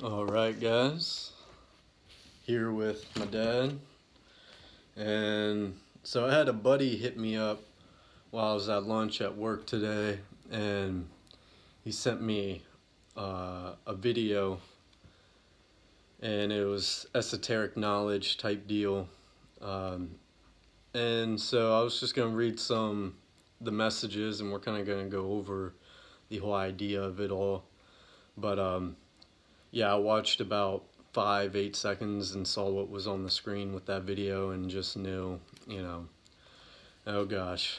Alright guys, here with my dad, and so I had a buddy hit me up while I was at lunch at work today, and he sent me a video, and it was esoteric knowledge type deal, and so I was just going to read the messages, and we're kind of going to go over the whole idea of it all, but yeah, I watched about 5-8 seconds and saw what was on the screen with that video and just knew, oh gosh,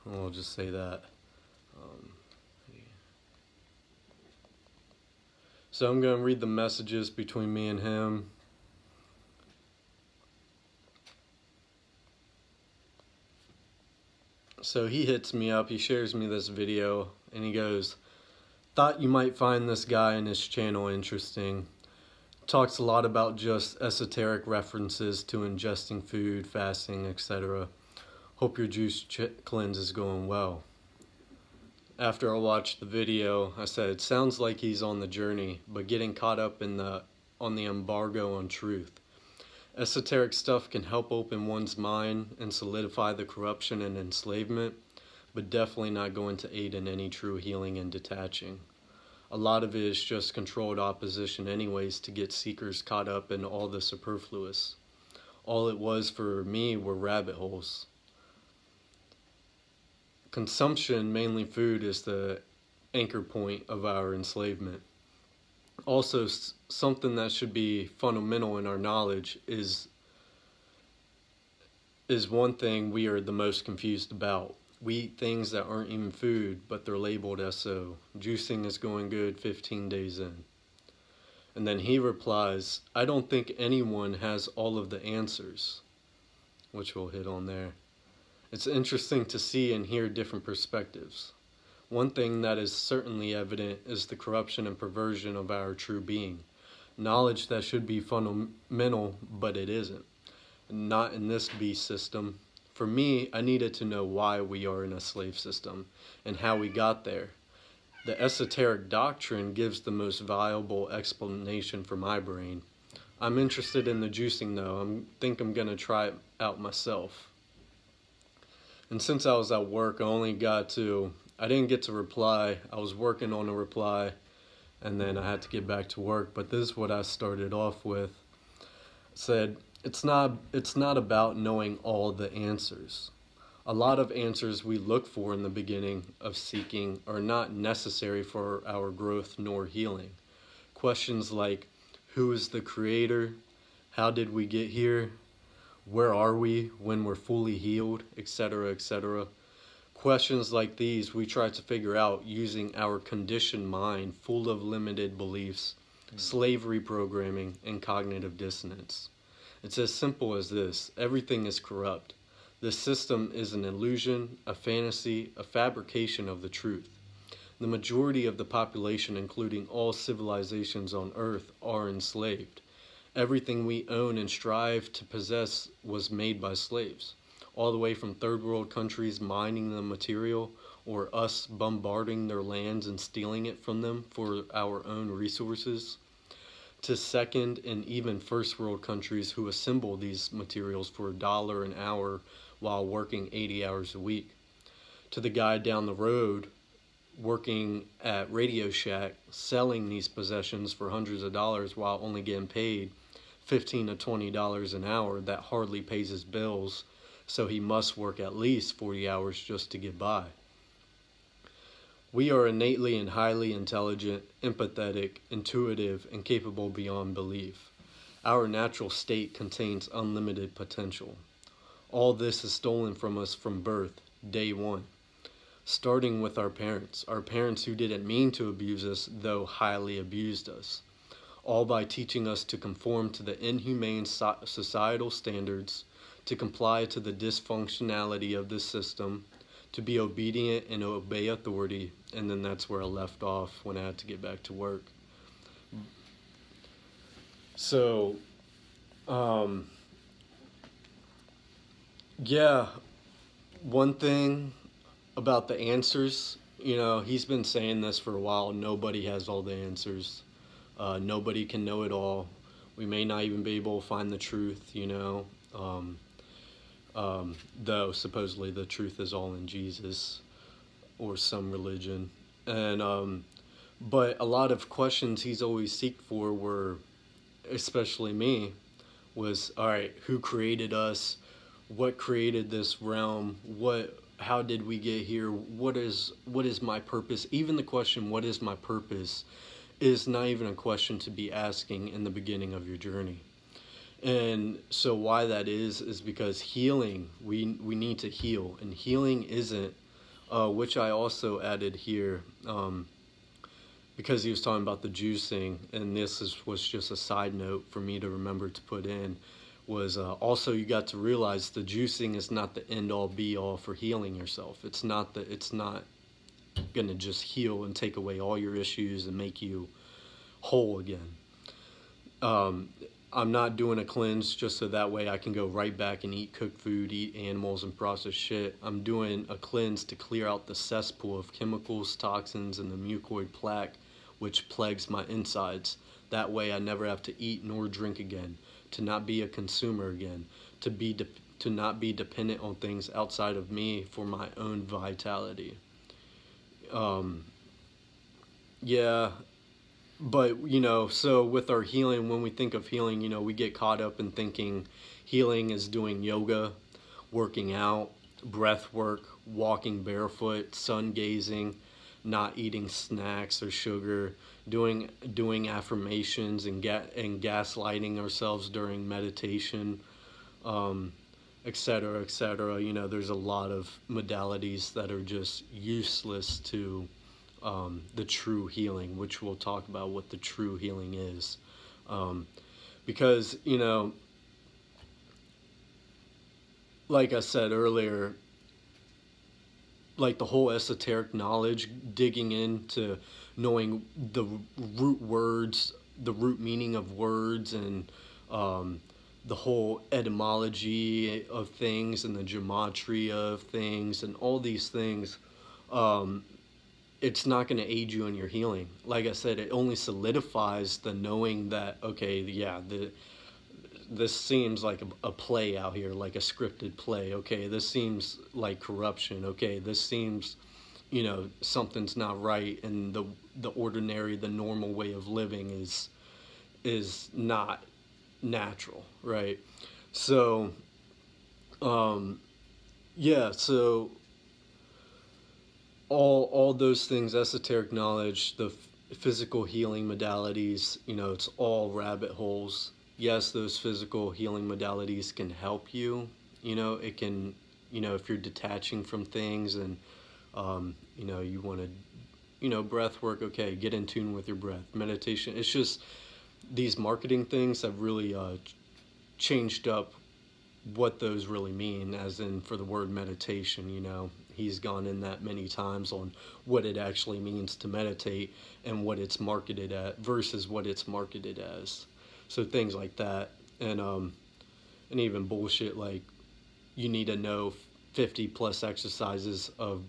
I'll just say that. So I'm going to read the messages between me and him. So he hits me up, he shares me this video, and he goes, "Thought you might find this guy and his channel interesting. Talks a lot about just esoteric references to ingesting food, fasting, etc. Hope your juice cleanse is going well." After I watched the video, I said, "It sounds like he's on the journey, but getting caught up on the embargo on truth. Esoteric stuff can help open one's mind and solidify the corruption and enslavement, but definitely not going to aid in any true healing and detaching. A lot of it is just controlled opposition anyways to get seekers caught up in all the superfluous. All it was for me were rabbit holes. Consumption, mainly food, is the anchor point of our enslavement. Also, something that should be fundamental in our knowledge is one thing we are the most confused about. We eat things that aren't even food, but they're labeled SO. Juicing is going good 15 days in." And then he replies, "I don't think anyone has all of the answers," which we'll hit on there. It's interesting to see and hear different perspectives. One thing that is certainly evident is the corruption and perversion of our true being. Knowledge that should be fundamental, but it isn't. Not in this beast system. For me, I needed to know why we are in a slave system and how we got there. The esoteric doctrine gives the most viable explanation for my brain. I'm interested in the juicing though. I think I'm going to try it out myself. And since I was at work, I didn't get to reply. I was working on a reply, and then I had to get back to work. But this is what I started off with. I said, it's not about knowing all the answers. A lot of answers we look for in the beginning of seeking are not necessary for our growth nor healing. Questions like, who is the creator? How did we get here? Where are we when we're fully healed? Etc., etc. Questions like these we try to figure out using our conditioned mind full of limited beliefs, slavery programming, and cognitive dissonance. It's as simple as this. Everything is corrupt. This system is an illusion, a fantasy, a fabrication of the truth. The majority of the population, including all civilizations on Earth, are enslaved. Everything we own and strive to possess was made by slaves. All the way from third world countries mining the material, or us bombarding their lands and stealing it from them for our own resources, to second and even first world countries who assemble these materials for $1 an hour while working 80 hours a week, to the guy down the road working at Radio Shack selling these possessions for hundreds of dollars while only getting paid $15 to $20 an hour that hardly pays his bills, so he must work at least 40 hours just to get by. We are innately and highly intelligent, empathetic, intuitive, and capable beyond belief. Our natural state contains unlimited potential. All this is stolen from us from birth, day one. Starting with our parents who didn't mean to abuse us, though highly abused us. All by teaching us to conform to the inhumane societal standards, to comply to the dysfunctionality of this system, to be obedient and obey authority, and then that's where I left off when I had to get back to work. So, yeah, one thing about the answers, he's been saying this for a while, nobody has all the answers. Nobody can know it all. We may not even be able to find the truth, you know. Though supposedly the truth is all in Jesus or some religion. And but a lot of questions he's always seeked for were, especially me, was, all right, who created us? What created this realm? How did we get here? What is my purpose? Even the question, what is my purpose, is not even a question to be asking in the beginning of your journey. And so why that is because healing, we need to heal, and healing isn't, which I also added here, because he was talking about the juicing, and was just a side note for me to remember to put in, was also you got to realize the juicing is not the end all be all for healing yourself. It's not gonna just heal and take away all your issues and make you whole again. I'm not doing a cleanse just so that way I can go right back and eat cooked food, eat animals, and process shit. I'm doing a cleanse to clear out the cesspool of chemicals, toxins, and the mucoid plaque which plagues my insides. That way I never have to eat nor drink again, to not be a consumer again, to not be dependent on things outside of me for my own vitality. Yeah, but, you know, so with our healing, when we think of healing, you know, we get caught up in thinking healing is doing yoga, working out, breath work, walking barefoot, sun gazing, not eating snacks or sugar, doing affirmations and gaslighting ourselves during meditation, etc., etc. You know, there's a lot of modalities that are just useless to the true healing, which we'll talk about what the true healing is. Because, you know, like I said earlier, like the whole esoteric knowledge, digging into knowing the root words, the root meaning of words, and the whole etymology of things and the gematria of things and all these things, it's not going to aid you in your healing. Like I said, it only solidifies the knowing that, okay, yeah, this seems like a play out here, like a scripted play. Okay, this seems like corruption. Okay, this seems, you know, something's not right, and the ordinary, the normal way of living is not natural, right? So, yeah, so all those things, esoteric knowledge, the physical healing modalities, you know, it's all rabbit holes. Yes, those physical healing modalities can help you. You know, it can, you know, if you're detaching from things and, you know, you want to, you know, breath work, okay, get in tune with your breath. Meditation, it's just these marketing things have really changed up what those really mean, as in for the word meditation. You know, he's gone in that many times on what it actually means to meditate and what it's marketed at versus what it's marketed as. So things like that, and even bullshit like you need to know 50 plus exercises of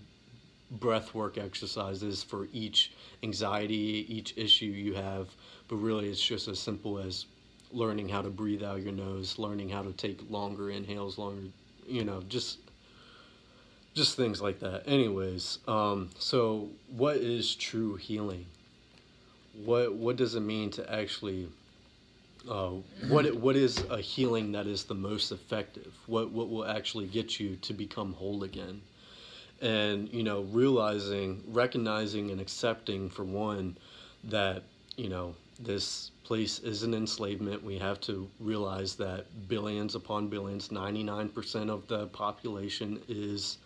breath work exercises for each anxiety, each issue you have, but really it's just as simple as learning how to breathe out your nose, learning how to take longer inhales, longer, you know, just things like that. Anyways, so what is true healing? What does it mean to actually what is a healing that is the most effective? What will actually get you to become whole again? And, you know, recognizing and accepting, for one, that, you know, this place is an enslavement. We have to realize that billions upon billions, 99% of the population is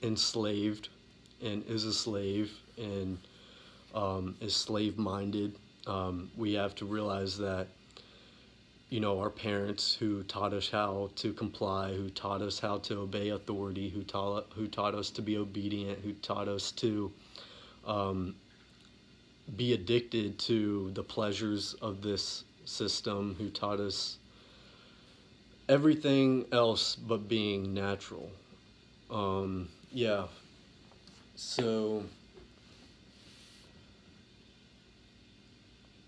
enslaved and is a slave and is slave-minded. We have to realize that, you know, our parents who taught us how to comply, who taught us how to obey authority, who taught us to be obedient, who taught us to be addicted to the pleasures of this system, who taught us everything else but being natural. Yeah. So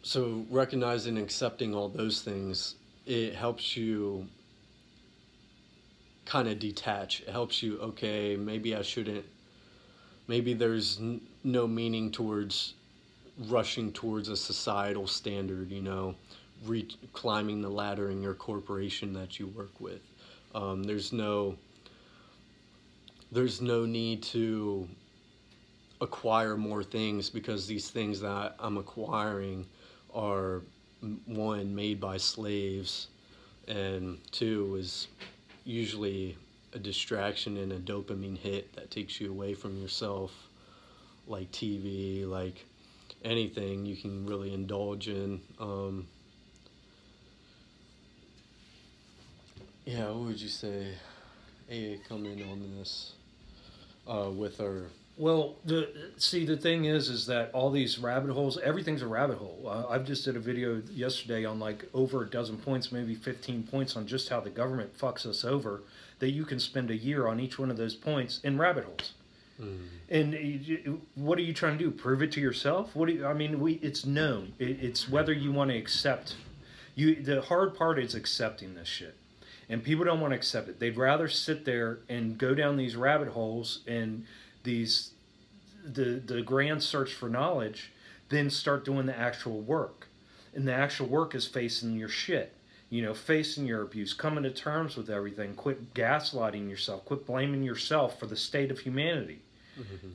So recognizing and accepting all those things, it helps you kind of detach. It helps you, okay, maybe I shouldn't, maybe there's no meaning towards rushing towards a societal standard, you know, climbing the ladder in your corporation that you work with. There's no need to acquire more things, because these things that I'm acquiring are, one, made by slaves, and two, is usually a distraction and a dopamine hit that takes you away from yourself, like TV, like anything you can really indulge in. Yeah, what would you say? AA, come in on this with our... Well, the thing is that all these rabbit holes, everything's a rabbit hole. I've just did a video yesterday on like over a dozen points, maybe 15 points on just how the government fucks us over, that you can spend a year on each one of those points in rabbit holes. And what are you trying to do? Prove it to yourself? What do you, I mean, it's known. It's whether you want to accept. The hard part is accepting this shit. And people don't want to accept it. They'd rather sit there and go down these rabbit holes and the grand search for knowledge than start doing the actual work. And the actual work is facing your shit. You know, facing your abuse, coming to terms with everything. Quit gaslighting yourself. Quit blaming yourself for the state of humanity.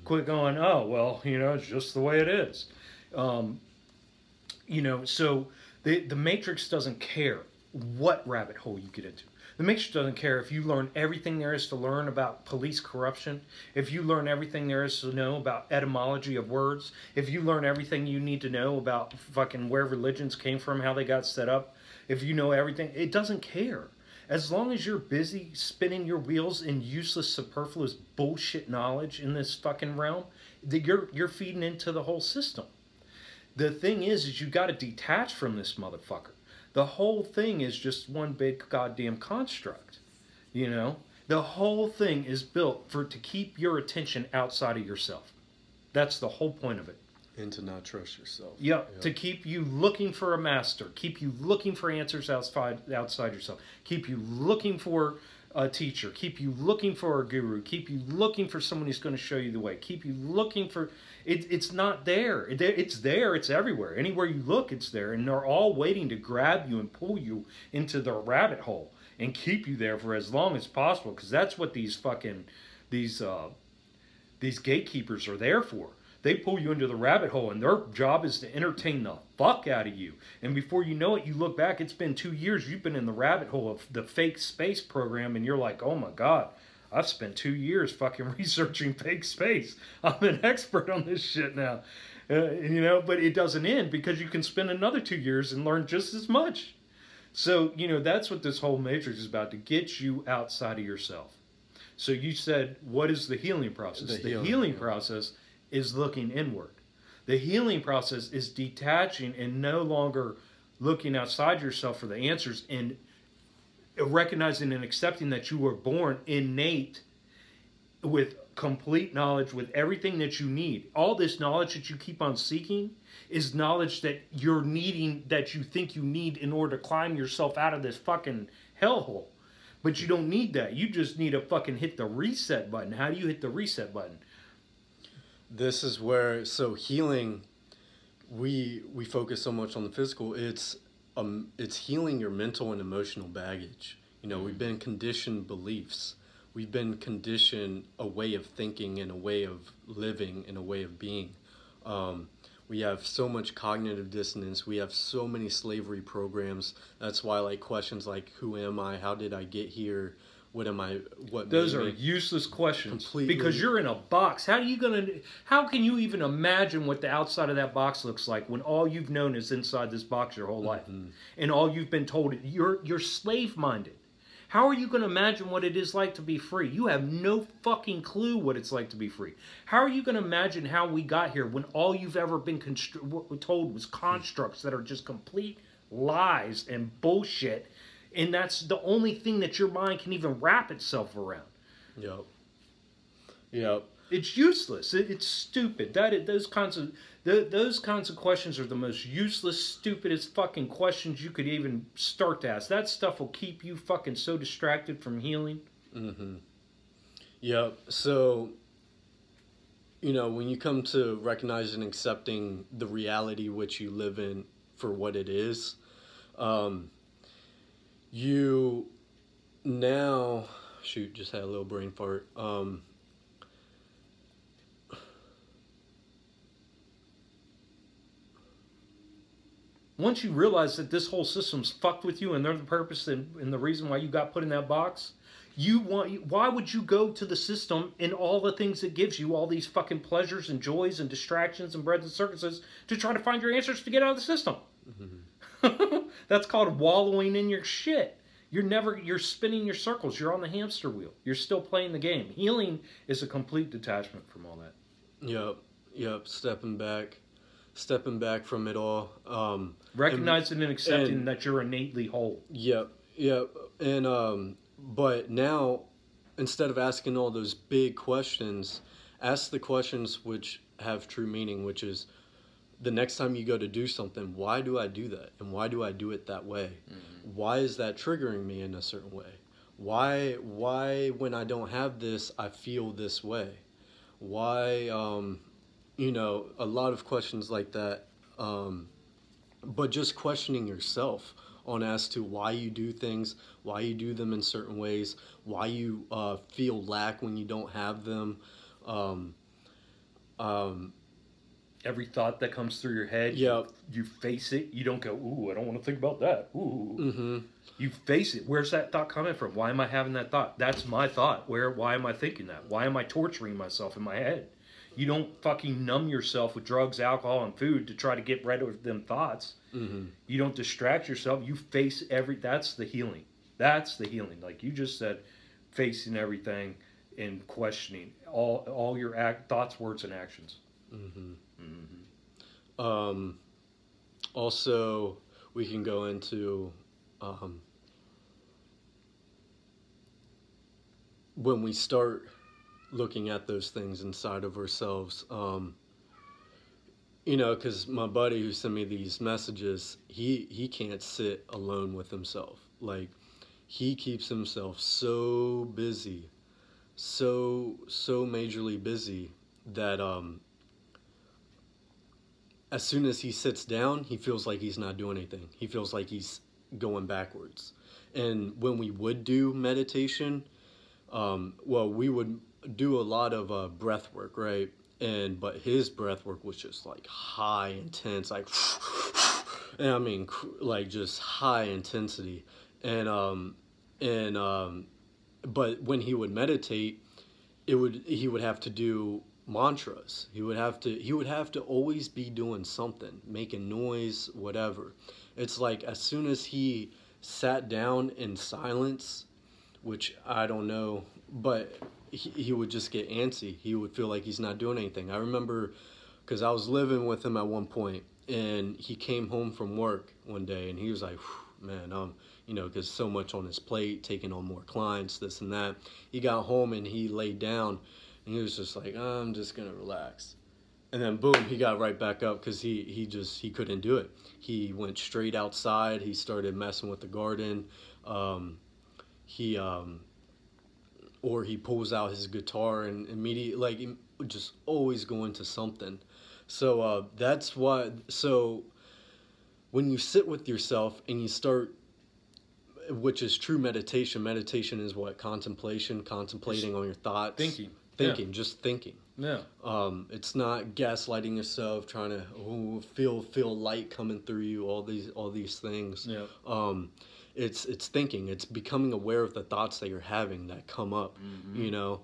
Quit going, oh, well, you know, it's just the way it is. You know, so the Matrix doesn't care what rabbit hole you get into. The Matrix doesn't care if you learn everything there is to learn about police corruption, if you learn everything there is to know about etymology of words, if you learn everything you need to know about fucking where religions came from, how they got set up, if you know everything, it doesn't care. As long as you're busy spinning your wheels in useless, superfluous bullshit knowledge in this fucking realm, that you're feeding into the whole system. The thing is you got to detach from this motherfucker. The whole thing is just one big goddamn construct. You know? The whole thing is built to keep your attention outside of yourself. That's the whole point of it. And to not trust yourself. Yeah, to keep you looking for a master. Keep you looking for answers outside yourself. Keep you looking for a teacher. Keep you looking for a guru. Keep you looking for someone who's going to show you the way. Keep you looking for... It's not there. It's there. It's everywhere. Anywhere you look, it's there. And they're all waiting to grab you and pull you into the rabbit hole and keep you there for as long as possible. Because that's what these gatekeepers are there for. They pull you into the rabbit hole, and their job is to entertain the fuck out of you. And before you know it, you look back, it's been 2 years, you've been in the rabbit hole of the fake space program, and you're like, oh my God, I've spent 2 years fucking researching fake space. I'm an expert on this shit now. You know, but it doesn't end, because you can spend another 2 years and learn just as much. So, you know, that's what this whole Matrix is about, to get you outside of yourself. So you said, what is the healing process? The healing process is looking inward. The healing process is detaching and no longer looking outside yourself for the answers, and recognizing and accepting that you were born innate with complete knowledge, with everything that you need. All this knowledge that you keep on seeking is knowledge that you're needing, that you think you need in order to climb yourself out of this fucking hellhole. But you don't need that. You just need to fucking hit the reset button. How do you hit the reset button? This is where, so healing, we focus so much on the physical. It's healing your mental and emotional baggage. You know, we've been conditioned beliefs. We've been conditioned a way of thinking and a way of living and a way of being. We have so much cognitive dissonance. We have so many slavery programs. That's why, like, questions like, who am I? How did I get here? What am I? What? Those are useless questions. Completely. Because you're in a box. How can you even imagine what the outside of that box looks like when all you've known is inside this box your whole life, and all you've been told, you're slave-minded. How are you going to imagine what it is like to be free? You have no fucking clue what it's like to be free. How are you going to imagine how we got here when all you've ever been told was constructs that are just complete lies and bullshit? And that's the only thing that your mind can even wrap itself around. Yep. It's useless. It's stupid. Those kinds of Those kinds of questions are the most useless, stupidest fucking questions you could even start to ask. That stuff will keep you fucking so distracted from healing. Mm-hmm. Yep. So, you know, when you come to recognizing and accepting the reality which you live in for what it is, you now, shoot, just had a little brain fart. Once you realize that this whole system's fucked with you and they're the purpose and the reason why you got put in that box, why would you go to the system and all the things it gives you, all these fucking pleasures and joys and distractions and breads and circuses to try to find your answers to get out of the system? Mm-hmm. That's called wallowing in your shit. You're spinning your circles. You're on the hamster wheel. You're still playing the game. Healing is a complete detachment from all that. Yep. Stepping back from it all. Recognizing and accepting that you're innately whole. Yep. And but now, instead of asking all those big questions, ask the questions which have true meaning, which is, the next time you go to do something, why do I do that? And why do I do it that way? Mm-hmm. Why is that triggering me in a certain way? Why when I don't have this, I feel this way? Why, you know, a lot of questions like that. But just questioning yourself on as to why you do things, why you do them in certain ways, why you feel lack when you don't have them. Every thought that comes through your head, you face it. You don't go, ooh, I don't want to think about that. Ooh. Mm-hmm. You face it. Where's that thought coming from? Why am I having that thought? That's my thought. Why am I thinking that? Why am I torturing myself in my head? You don't fucking numb yourself with drugs, alcohol, and food to try to get rid of them thoughts. Mm-hmm. You don't distract yourself. You face that's the healing. That's the healing. Like you just said, facing everything and questioning all your thoughts, words, and actions. Mm-hmm. Mm-hmm. Also, we can go into when we start looking at those things inside of ourselves, you know, because my buddy who sent me these messages, he can't sit alone with himself. Like, he keeps himself so busy, so majorly busy that as soon as he sits down, he feels like he's not doing anything. He feels like he's going backwards. And when we would do meditation, well, we would do a lot of breath work, right? But his breath work was just like high intense, like, and I mean, like just high intensity. But when he would meditate, he would have to do mantras. He would have to always be doing something, making noise, whatever. It's like as soon as he sat down in silence, which I don't know, but he would just get antsy. He would feel like he's not doing anything. I remember because I was living with him at one point, and he came home from work one day, and he was like, man, you know, because so much on his plate, taking on more clients, this and that. He got home and he laid down, and he was just like, I'm just gonna relax. And then boom, he got right back up because he couldn't do it. He went straight outside. He started messing with the garden. Or he pulls out his guitar and immediately, like, just always going to something. So that's why. So when you sit with yourself and you start, which is true meditation. Meditation is what? Contemplating on your thoughts. Thinking, just thinking. Yeah. It's not gaslighting yourself, trying to feel light coming through you. All these things. Yeah. It's thinking. It's becoming aware of the thoughts that you're having that come up. Mm-hmm. You know.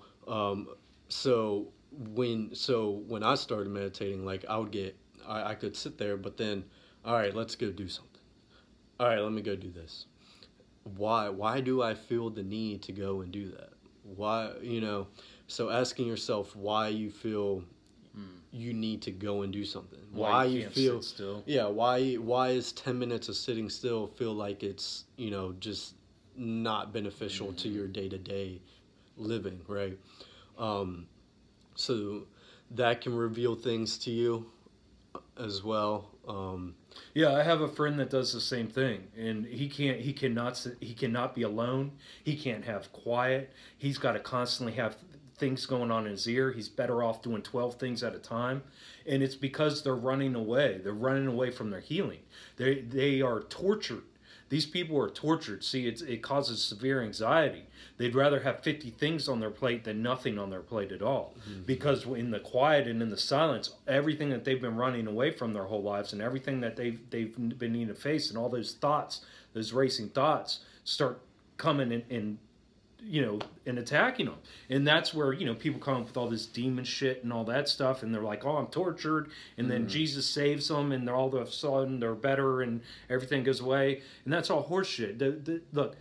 So when I started meditating, like I could sit there, but then, all right, let's go do something. All right, let me go do this. Why do I feel the need to go and do that? Why, you know? So asking yourself why you feel you need to go and do something. Why you feel sit still. Yeah, why is 10 minutes of sitting still feel like it's, you know, just not beneficial to your day-to-day living, right? So that can reveal things to you. as well. Yeah, I have a friend that does the same thing, and he cannot be alone. He can't have quiet. He's got to constantly have things going on in his ear. He's better off doing 12 things at a time, and it's because they're running away. They're running away from their healing. They are tortured. These people are tortured. See, it causes severe anxiety. They'd rather have 50 things on their plate than nothing on their plate at all. Mm-hmm. Because in the quiet and in the silence, everything that they've been running away from their whole lives and everything that they've been needing to face and all those thoughts, those racing thoughts, start coming and attacking them. And that's where, people come up with all this demon shit and all that stuff, and they're like, oh, I'm tortured, and then Jesus saves them, and they're all of a sudden they're better, and everything goes away. And that's all horseshit. Look,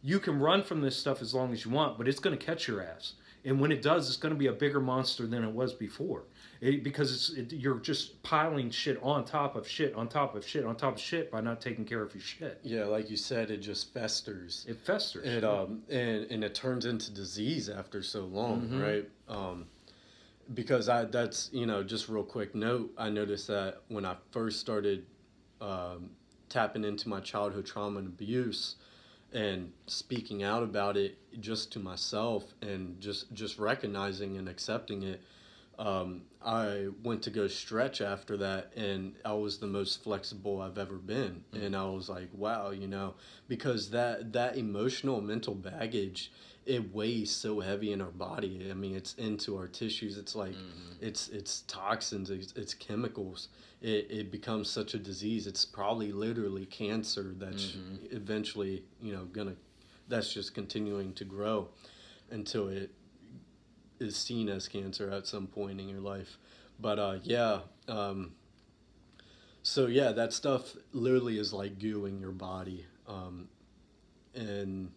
you can run from this stuff as long as you want, but it's going to catch your ass. And when it does, it's going to be a bigger monster than it was before. Because you're just piling shit on top of shit, on top of shit, on top of shit by not taking care of your shit. Yeah, like you said, it just festers. It festers. And it turns into disease after so long, mm-hmm. right? Because that's, just real quick note, I noticed that when I first started tapping into my childhood trauma and abuse and speaking out about it just to myself and just recognizing and accepting it, I went to go stretch after that, and I was the most flexible I've ever been. Mm-hmm. And I was like, wow, because that emotional mental baggage, it weighs so heavy in our body. I mean, it's into our tissues. It's like, mm-hmm. it's toxins, it's chemicals. It becomes such a disease. It's probably literally cancer that's mm-hmm. eventually, that's just continuing to grow until it is seen as cancer at some point in your life. But so that stuff literally is like goo in your body. And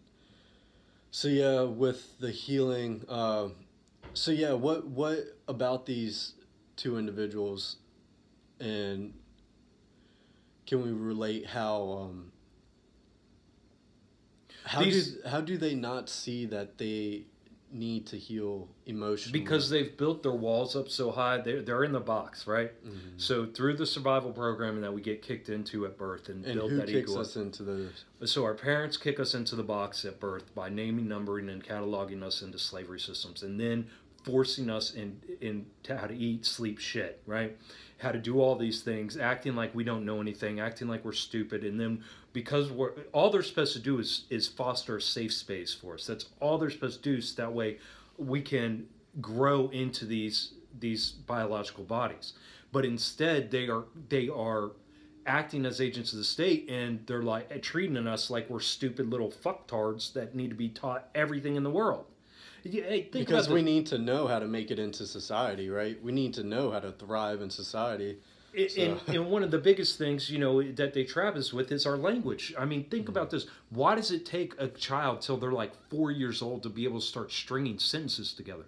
so with the healing, what about these two individuals, and can we relate how do they not see that they need to heal emotionally? Because they've built their walls up so high. They're in the box, right? Mm-hmm. So through the survival programming that we get kicked into at birth and build who that kicks ego us into those? So our parents kick us into the box at birth by naming, numbering, and cataloging us into slavery systems, and then forcing us in how to eat, sleep, shit, right? How to do all these things, acting like we don't know anything, acting like we're stupid, and then because all they're supposed to do is foster a safe space for us. That's all they're supposed to do, so that way we can grow into these biological bodies. But instead, they are acting as agents of the state, and they're like treating us like we're stupid little fucktards that need to be taught everything in the world. Because we need to know how to make it into society, right? We need to know how to thrive in society. And one of the biggest things, that they trap us with is our language. I mean, think mm-hmm. about this. Why does it take a child till they're like 4 years old to be able to start stringing sentences together?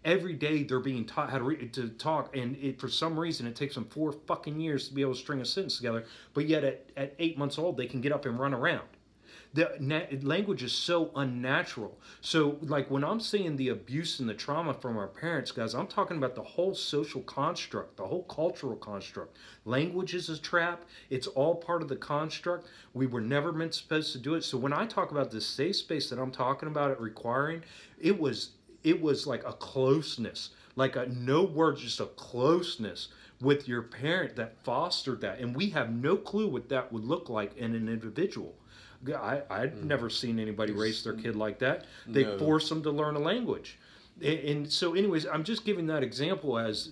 Every day they're being taught how to talk, and for some reason it takes them 4 fucking years to be able to string a sentence together. But yet at 8 months old, they can get up and run around. The language is so unnatural. So, like, when I'm saying the abuse and the trauma from our parents, guys, I'm talking about the whole social construct, the whole cultural construct. Language is a trap. It's all part of the construct. We were never supposed to do it. So when I talk about this safe space that I'm talking about it requiring, it was like a closeness, like no words, just a closeness with your parent that fostered that. And we have no clue what that would look like in an individual. I'd never seen anybody raise their kid like that. They force them to learn a language. And so anyways, I'm just giving that example as,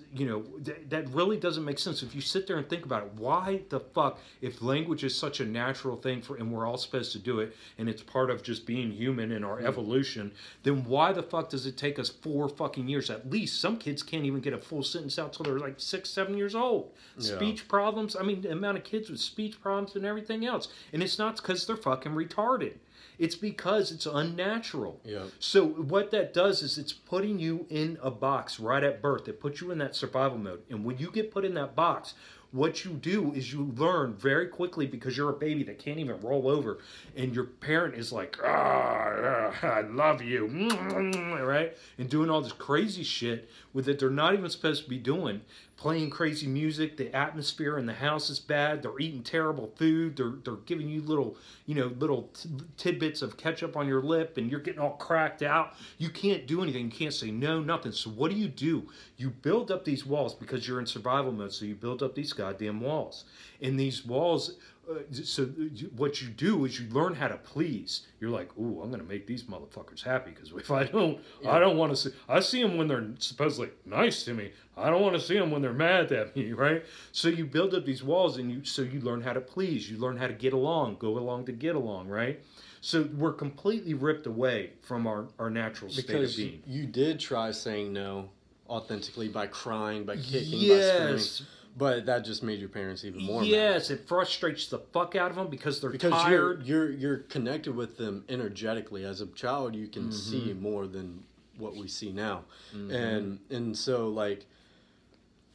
that really doesn't make sense. If you sit there and think about it, why the fuck, if language is such a natural thing and we're all supposed to do it, and it's part of just being human in our evolution, then why the fuck does it take us 4 fucking years? At least some kids can't even get a full sentence out till they're like 6, 7 years old. Yeah. Speech problems. I mean, the amount of kids with speech problems and everything else. And it's not because they're fucking retarded. It's because it's unnatural. Yeah. So what that does is it's putting you in a box right at birth. It puts you in that survival mode. And when you get put in that box, what you do is you learn very quickly, because you're a baby that can't even roll over, and your parent is like, I love you, right? And doing all this crazy shit with it they're not even supposed to be doing, playing crazy music. The atmosphere in the house is bad. They're eating terrible food. They're giving you little, little tidbits of ketchup on your lip, and you're getting all cracked out. You can't do anything. You can't say no, nothing. So what do? You build up these walls because you're in survival mode. So you build up these goddamn walls. And these walls, what you do is you learn how to please. You're like, ooh, I'm going to make these motherfuckers happy, because if I don't, I don't want to see. I see them when they're supposedly nice to me. I don't want to see them when they're mad at me, right? So you build up these walls, and you learn how to please. You learn how to get along, go along to get along, right? So we're completely ripped away from our natural state of being. Because you did try saying no authentically by crying, by kicking, yes. by screaming. But that just made your parents even more yes, mad. It frustrates the fuck out of them because they're because tired. You're connected with them energetically. As a child, you can see more than what we see now. And so, like,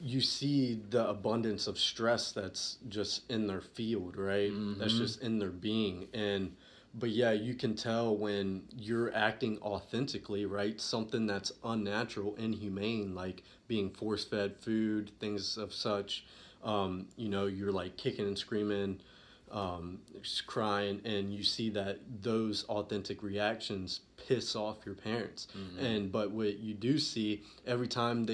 you see the abundance of stress that's just in their field, right? That's just in their being. But yeah, you can tell when you're acting authentically, right? Something that's unnatural, inhumane, like being force-fed food, things of such. You're like kicking and screaming, just crying, and you see that those authentic reactions piss off your parents. But what you do see every time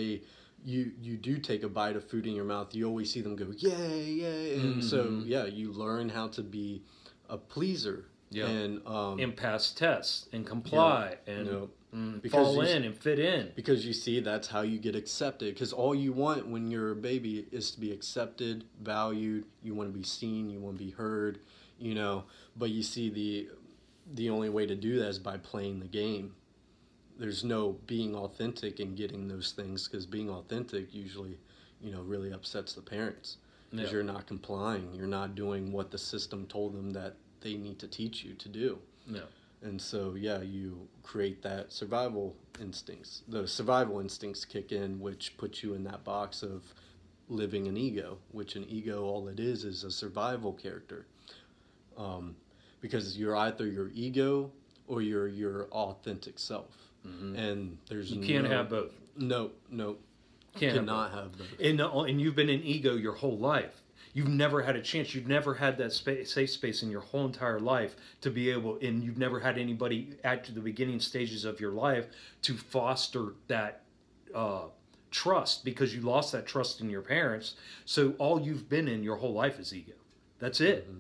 you do take a bite of food in your mouth, you always see them go, yay, yay. And so, yeah, you learn how to be a pleaser. Yeah. And pass tests and comply and fall in and fit in. Because you see, that's how you get accepted. Because all you want when you're a baby is to be accepted, valued. You want to be seen. You want to be heard. But you see, the only way to do that is by playing the game. There's no being authentic and getting those things, because being authentic usually, really upsets the parents. Because you're not complying. You're not doing what the system told them that they need to teach you to do. Yeah. And so, yeah, you create that survival instincts. The survival instincts kick in, which puts you in that box of living an ego, which an ego, all it is a survival character. Because you're either your ego or you're your authentic self. And you can't have both. No. Cannot have both. And you've been in ego your whole life. You've never had a chance. You've never had that safe space in your whole entire life to be able, and you've never had anybody at the beginning stages of your life to foster that trust, because you lost that trust in your parents. So all you've been in your whole life is ego. That's it.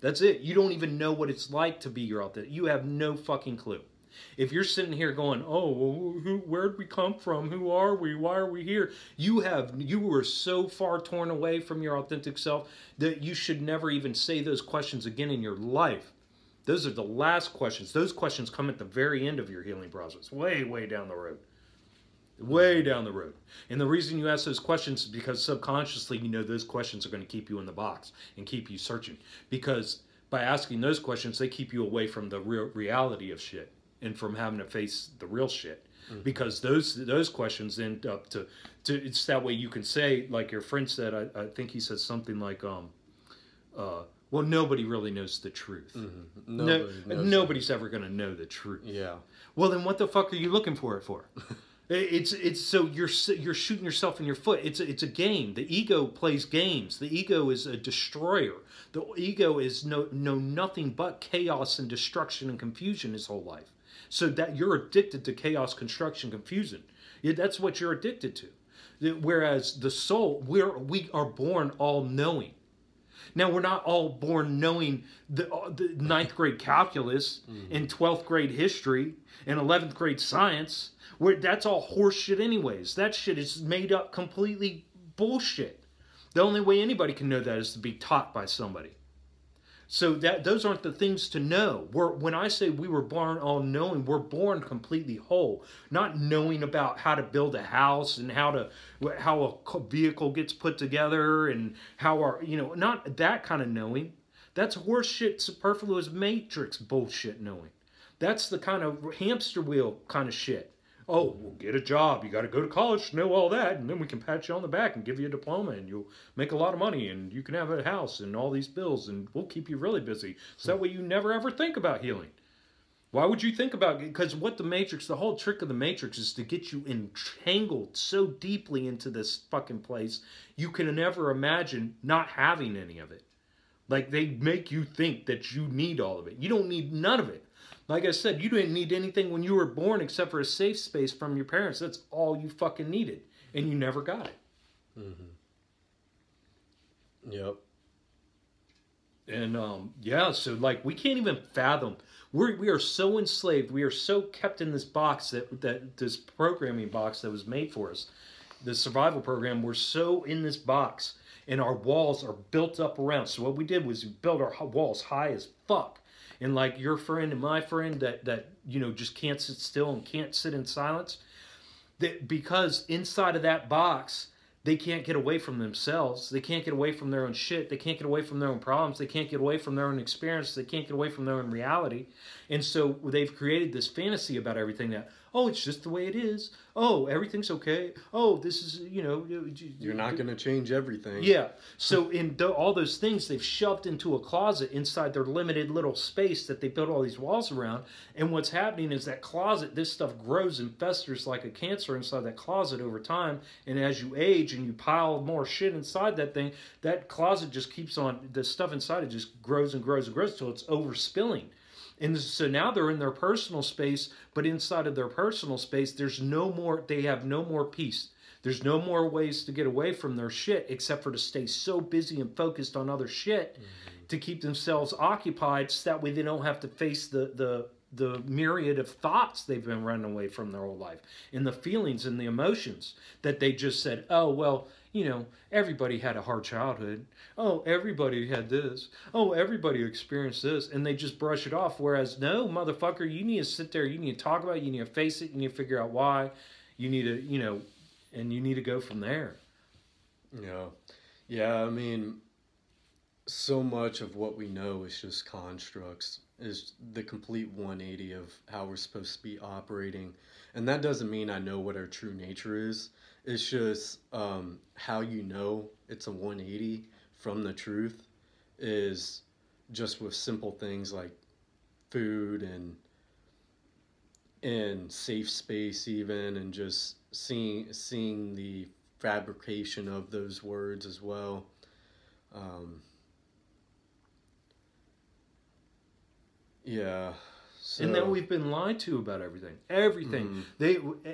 That's it. You don't even know what it's like to be your authentic. You have no fucking clue. If you're sitting here going, oh, well, where'd we come from? Who are we? Why are we here? You were so far torn away from your authentic self that you should never even say those questions again in your life. Those are the last questions. Those questions come at the very end of your healing process, way, way down the road. Way down the road. And the reason you ask those questions is because subconsciously you know those questions are going to keep you in the box and keep you searching. Because by asking those questions, they keep you away from the real reality of shit. And from having to face the real shit, because those questions end up to it's that way you can say, like your friend said, I think he said something like, well, nobody really knows the truth. Nobody's ever going to know the truth. Yeah. Well, then what the fuck are you looking for it for? It's so you're shooting yourself in your foot. It's a game. The ego plays games. The ego is a destroyer. The ego is know nothing but chaos and destruction and confusion his whole life. So that you're addicted to chaos, construction, confusion. That's what you're addicted to. Whereas the soul, we are born all knowing. Now, we're not all born knowing the 9th grade calculus and 12th grade history and 11th grade science. That's all horse shit anyways. That shit is made up completely bullshit. The only way anybody can know that is to be taught by somebody. So those aren't the things to know. When I say we were born all knowing, we're born completely whole. Not knowing about how to build a house and how a vehicle gets put together and how not that kind of knowing. That's horseshit, superfluous matrix bullshit knowing. That's the kind of hamster wheel kind of shit. Oh, well, get a job. You got to go to college to know all that, and then we can pat you on the back and give you a diploma, and you'll make a lot of money, and you can have a house and all these bills, and we'll keep you really busy. So that way you never ever think about healing. Why would you think about it? Because what the Matrix, the whole trick of the Matrix is to get you entangled so deeply into this fucking place, you can never imagine not having any of it. Like, they make you think that you need all of it. You don't need none of it. Like I said, you didn't need anything when you were born except for a safe space from your parents. That's all you fucking needed. And you never got it. Mm-hmm. Yep. And yeah, so like we can't even fathom. We are so enslaved. We are so kept in this box that this programming box that was made for us, the survival program. We're so in this box, and our walls are built up around. So what we did was we built our walls high as fuck. And like your friend and my friend that you know just can't sit still and can't sit in silence, that because inside of that box they can't get away from themselves. They can't get away from their own shit. They can't get away from their own problems. They can't get away from their own experience. They can't get away from their own reality. And so they've created this fantasy about everything that, oh, it's just the way it is. Oh, everything's okay. Oh, this is, you know. You're not going to change everything. Yeah. So in all those things they've shoved into a closet inside their limited little space that they built all these walls around. And what's happening is that closet, this stuff grows and festers like a cancer inside that closet over time. And as you age and you pile more shit inside that thing, that closet just keeps on, the stuff inside it just grows and grows and grows until it's overspilling. And so now they're in their personal space, but inside of their personal space, there's no more, they have no more peace. There's no more ways to get away from their shit except for to stay so busy and focused on other shit to keep themselves occupied so that way they don't have to face the myriad of thoughts they've been running away from their whole life and the feelings and the emotions that they just said, oh, well, you know, everybody had a hard childhood. Oh, everybody had this. Oh, everybody experienced this. And they just brush it off. Whereas, no, motherfucker, you need to sit there. You need to talk about it. You need to face it. You need to figure out why. You need to, you know, and you need to go from there. Yeah. Yeah, I mean, so much of what we know is just constructs, is the complete 180 of how we're supposed to be operating. And that doesn't mean I know what our true nature is. It's just how you know it's a 180 from the truth is just with simple things like food and safe space even, and just seeing the fabrication of those words as well. Yeah. So, and then we've been lied to about everything. Everything.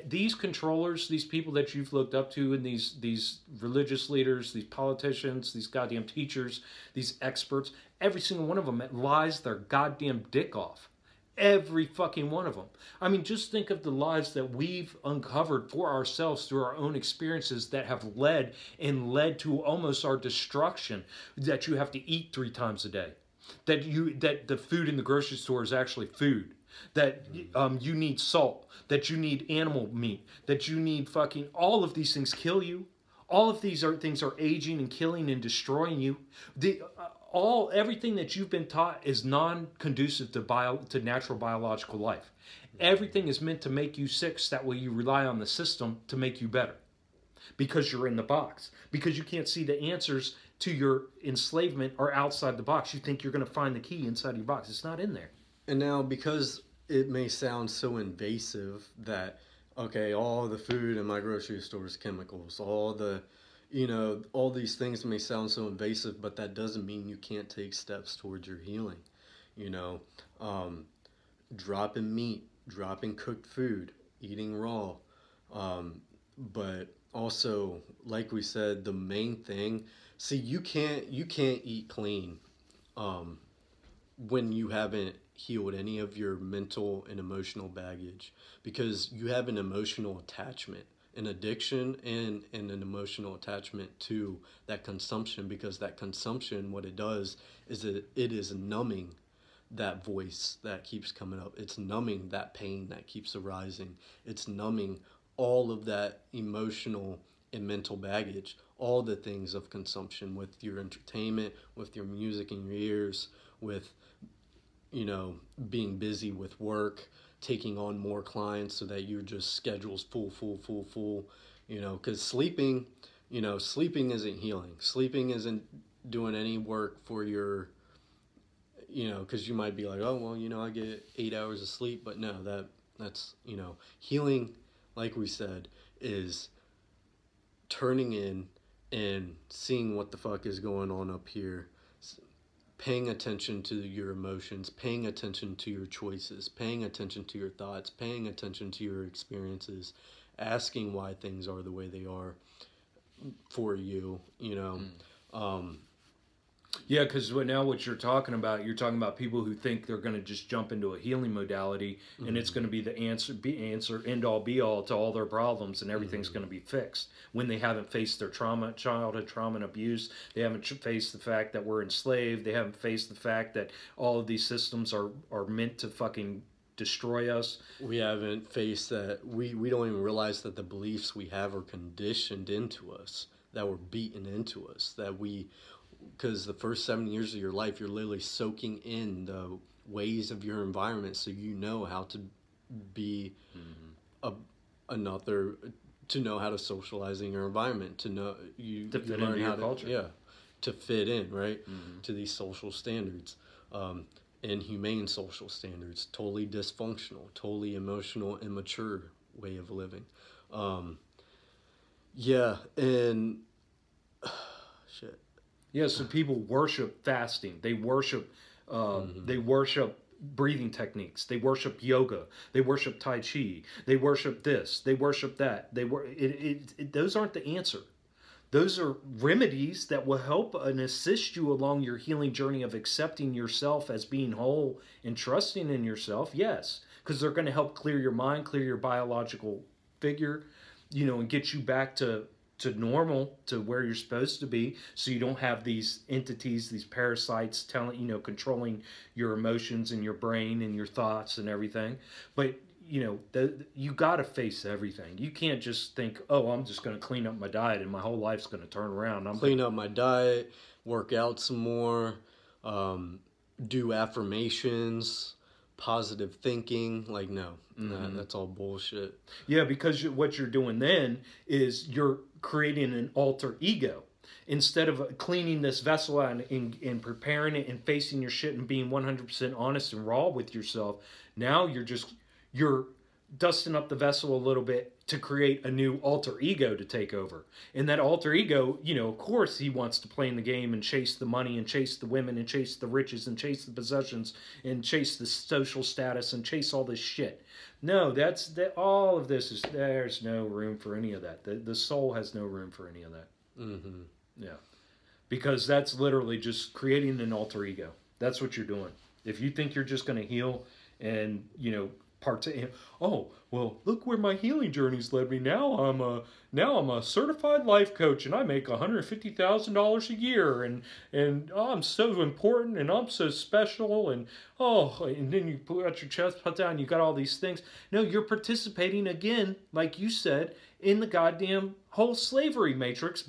These controllers, these people that you've looked up to, and these religious leaders, these politicians, these goddamn teachers, these experts, every single one of them lies their goddamn dick off. Every fucking one of them. I mean, just think of the lies that we've uncovered for ourselves through our own experiences that have led to almost our destruction. That you have to eat 3 times a day. That the food in the grocery store is actually food. That you need salt. That you need animal meat. That you need fucking, all of these things kill you. All of these things are aging and killing and destroying you. Everything that you've been taught is non-conducive to natural biological life. Everything is meant to make you sick, so that way you rely on the system to make you better. Because you're in the box. Because you can't see the answers to your enslavement are outside the box. You think you're going to find the key inside your box. It's not in there. And now, because it may sound so invasive that, okay, all the food in my grocery store is chemicals, all these things may sound so invasive, but that doesn't mean you can't take steps towards your healing. Dropping meat, dropping cooked food, eating raw. But also, like we said, the main thing, see, you can't eat clean when you haven't healed any of your mental and emotional baggage, because you have an emotional attachment, an addiction and an emotional attachment to that consumption, because that consumption, what it does is it is numbing that voice that keeps coming up. It's numbing that pain that keeps arising. It's numbing all of that emotional and mental baggage, all the things of consumption, with your entertainment, with your music in your ears, with being busy with work, taking on more clients so that your just schedule's full, because sleeping isn't healing. Sleeping isn't doing any work for your you know, because you might be like, oh, well, you know, I get 8 hours of sleep. But no, that's, you know, healing, like we said, is turning in and seeing what the fuck is going on up here, paying attention to your emotions, paying attention to your choices, paying attention to your thoughts, paying attention to your experiences, asking why things are the way they are for you, you know. Yeah, because now what you're talking about people who think they're going to just jump into a healing modality and it's going to be the answer, end all be all to all their problems and everything's going to be fixed when they haven't faced their trauma, childhood trauma and abuse. They haven't faced the fact that we're enslaved. They haven't faced the fact that all of these systems are meant to fucking destroy us. We haven't faced that. We don't even realize that the beliefs we have are conditioned into us, that were beaten into us, that we... Because the first 7 years of your life, you're literally soaking in the ways of your environment, so you know how to be another, to know how to socialize in your environment, to know you learn how to culture. To fit in, right, to these social standards, and humane social standards. Totally dysfunctional, totally emotional, immature way of living. And shit. Yeah, so people worship fasting. They worship breathing techniques. They worship yoga. They worship Tai Chi. They worship this. They worship that. Those aren't the answer. Those are remedies that will help and assist you along your healing journey of accepting yourself as being whole and trusting in yourself. Yes, because they're going to help clear your mind, clear your biological figure, you know, and get you back to normal, to where you're supposed to be, so you don't have these entities, these parasites controlling your emotions and your brain and your thoughts and everything. But you know, you got to face everything. You can't just think, oh, I'm just going to clean up my diet and my whole life's going to turn around. Clean up my diet, work out some more, do affirmations, positive thinking. Like, no, that's all bullshit. Yeah, because what you're doing then is you're creating an alter ego. Instead of cleaning this vessel out and preparing it and facing your shit and being 100% honest and raw with yourself, now you're dusting up the vessel a little bit to create a new alter ego to take over. And that alter ego, you know, of course he wants to play in the game and chase the money and chase the women and chase the riches and chase the possessions and chase the social status and chase all this shit. No, all of this is, there's no room for any of that. The soul has no room for any of that. Yeah. Because that's literally just creating an alter ego. That's what you're doing. If you think you're just going to heal and, you know, oh, well, look where my healing journey's led me. Now I'm a certified life coach and I make $150,000 a year and oh, I'm so important and I'm so special and then you put out your chest, put down, you got all these things. No, you're participating again, like you said, in the goddamn whole slavery matrix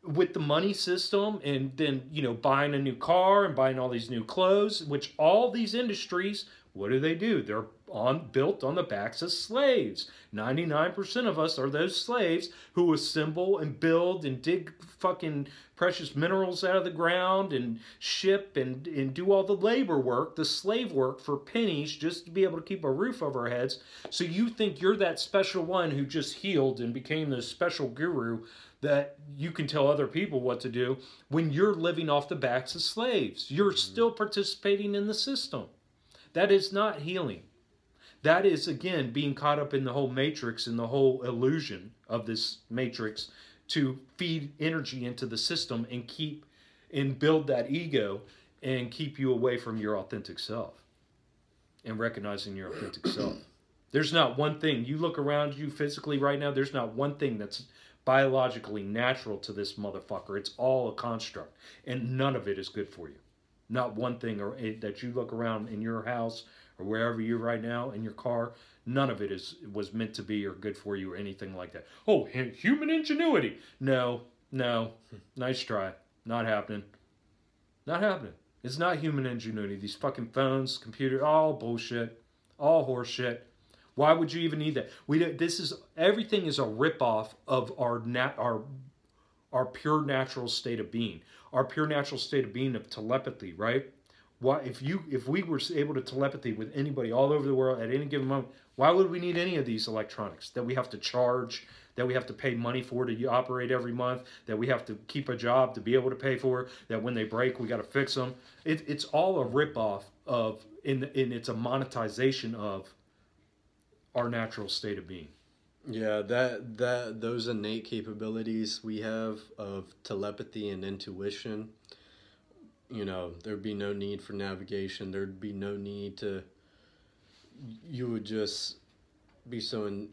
with the money system, and then, you know, buying a new car and buying all these new clothes, which all these industries, what do? They're built on the backs of slaves. 99% of us are those slaves who assemble and build and dig fucking precious minerals out of the ground and ship and do all the labor work, the slave work for pennies just to be able to keep a roof over our heads. So you think you're that special one who just healed and became the special guru that you can tell other people what to do when you're living off the backs of slaves. You're still participating in the system. That is not healing. That is, again, being caught up in the whole matrix and the whole illusion of this matrix to feed energy into the system and build that ego and keep you away from your authentic self and recognizing your authentic self. There's not one thing. You look around you physically right now, there's not one thing that's biologically natural to this motherfucker. It's all a construct, and none of it is good for you. Not one thing that you look around in your house or wherever you're right now in your car, none of it was meant to be or good for you or anything like that. Oh, human ingenuity. No. Nice try. Not happening. Not happening. It's not human ingenuity. These fucking phones, computer, all bullshit, all horse shit. Why would you even need that? Everything is a ripoff of our pure natural state of being. Our pure natural state of being of telepathy, right? Why, if we were able to telepathy with anybody all over the world at any given moment, why would we need any of these electronics that we have to charge, that we have to pay money for to operate every month, that we have to keep a job to be able to pay for, that when they break we got to fix them? It's all a ripoff of, and it's a monetization of our natural state of being. Yeah, that those innate capabilities we have of telepathy and intuition, there'd be no need for navigation. There'd be no need to. You would just be so in,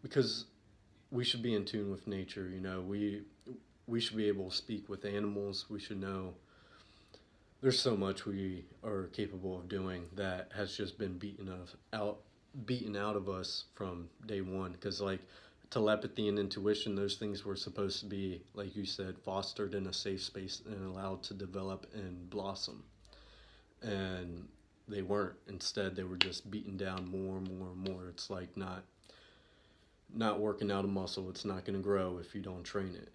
because we should be in tune with nature. We should be able to speak with animals. We should know. There's so much we are capable of doing that has just been beaten out of us from day one. Because like telepathy and intuition, those things were supposed to be, like you said, fostered in a safe space and allowed to develop and blossom, and they weren't. Instead, they were just beaten down more and more and more. It's like not working out a muscle. It's not going to grow if you don't train it.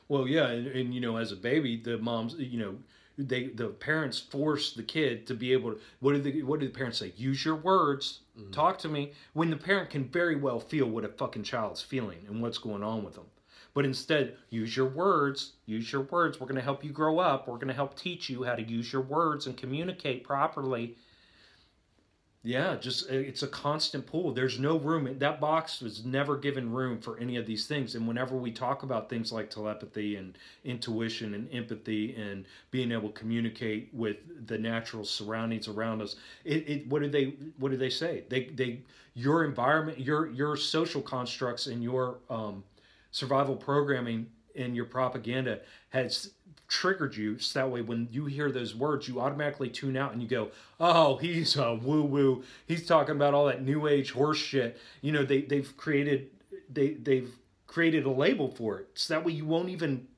Well, yeah, and as a baby, the moms, the parents force the kid to be able to. What do the parents say? Use your words. Mm-hmm. Talk to me. When the parent can very well feel what a fucking child's feeling and what's going on with them, but instead, use your words. Use your words. We're going to help you grow up. We're going to help teach you how to use your words and communicate properly. Yeah, just it's a constant pull. There's no room. That box was never given room for any of these things. And whenever we talk about things like telepathy and intuition and empathy and being able to communicate with the natural surroundings around us, what do they say? Your environment, your social constructs, and your survival programming and your propaganda has triggered you, so that way when you hear those words you automatically tune out and you go, oh, he's a woo-woo, he's talking about all that new age horse shit. They've created a label for it, so that way you won't even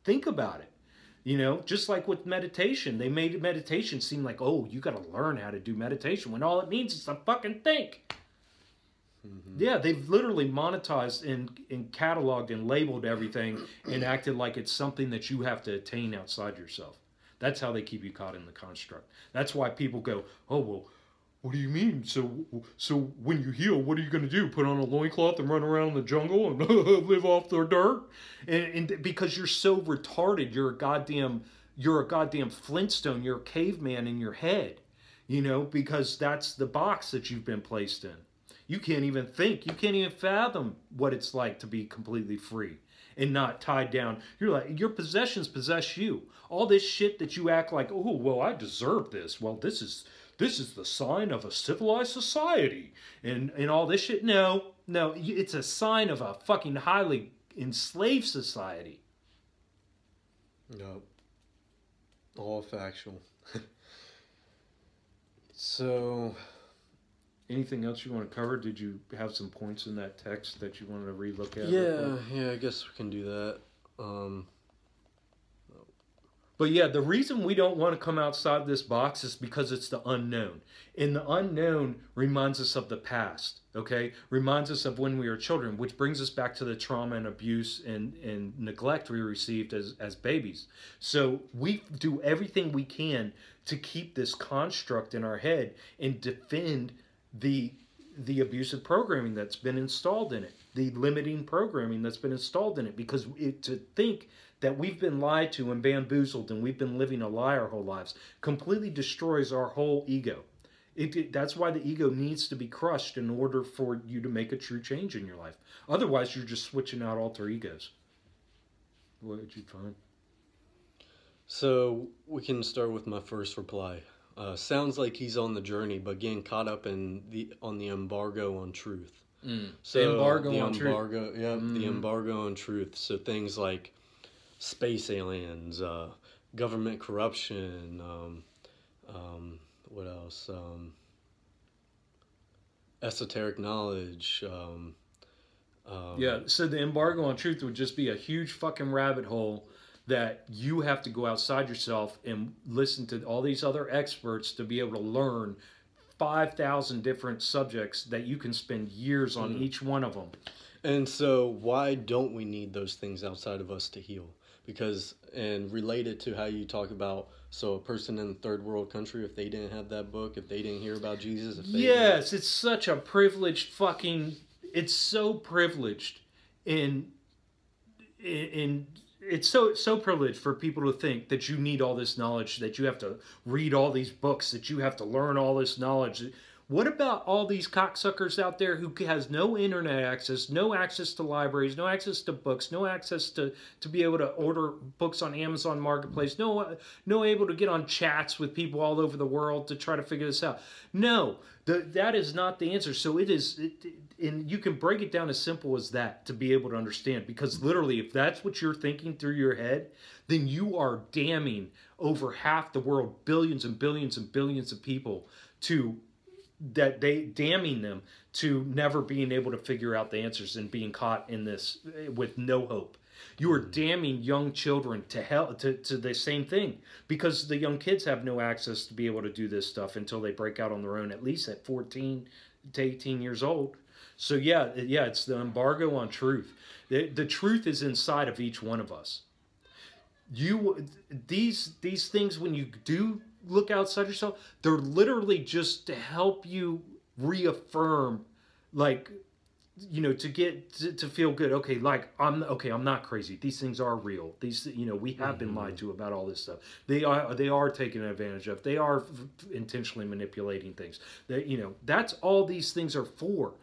think about it. Just like with meditation, they made meditation seem like, oh, you got to learn how to do meditation, when all it means is to fucking think. Mm-hmm. Yeah, they've literally monetized and cataloged and labeled everything and acted like it's something that you have to attain outside yourself. That's how they keep you caught in the construct. That's why people go, oh, well, what do you mean? So when you heal, what are you going to do? Put on a loincloth and run around in the jungle and live off their dirt? And because you're so retarded, you're a goddamn Flintstone, you're a caveman in your head, because that's the box that you've been placed in. You can't even think. You can't even fathom what it's like to be completely free and not tied down. You're like, your possessions possess you. All this shit that you act like, oh, well, I deserve this. Well, this is the sign of a civilized society. And all this shit. No, it's a sign of a fucking highly enslaved society. No. All factual. So... anything else you want to cover? Did you have some points in that text that you wanted to relook at? Yeah, I guess we can do that. But yeah, the reason we don't want to come outside this box is because it's the unknown. And the unknown reminds us of the past, okay? Reminds us of when we were children, which brings us back to the trauma and abuse and neglect we received as babies. So we do everything we can to keep this construct in our head and defend the abusive programming that's been installed in it, the limiting programming that's been installed in it, because to think that we've been lied to and bamboozled and we've been living a lie our whole lives completely destroys our whole ego. That's why the ego needs to be crushed in order for you to make a true change in your life. Otherwise, you're just switching out alter egos. What did you find? So we can start with my first reply. Sounds like he's on the journey, but getting caught up on the embargo on truth. So the embargo on truth. Yeah, the embargo on truth. So things like space aliens, government corruption. What else? Esoteric knowledge. Yeah. So the embargo on truth would just be a huge fucking rabbit hole that you have to go outside yourself and listen to all these other experts to be able to learn 5,000 different subjects that you can spend years on each one of them. And so why don't we need those things outside of us to heal? because, and related to how you talk about, so a person in a third world country, if they didn't have that book, if they didn't hear about Jesus, if they Yes, it's such a privileged fucking. It's so privileged, in it's so privileged for people to think that you need all this knowledge, that you have to read all these books, that you have to learn all this knowledge. What about all these cocksuckers out there who has no internet access, no access to libraries, no access to books, no access to be able to order books on Amazon Marketplace, no able to get on chats with people all over the world to try to figure this out? No, that is not the answer. So and you can break it down as simple as that to be able to understand. Because literally, if that's what you're thinking through your head, then you are damning over half the world, billions and billions and billions of people, to damning them to never being able to figure out the answers and being caught in this with no hope. You are damning young children to hell, to the same thing, because the young kids have no access to be able to do this stuff until they break out on their own, at least at 14 to 18 years old. So yeah, it's the embargo on truth. The truth is inside of each one of us. These things, when you do look outside yourself, they're literally just to help you reaffirm, like, to get to feel good. Okay, like I'm not crazy. These things are real. These, we have been lied to about all this stuff. They are taken advantage of. They are intentionally manipulating things. That's all these things are for.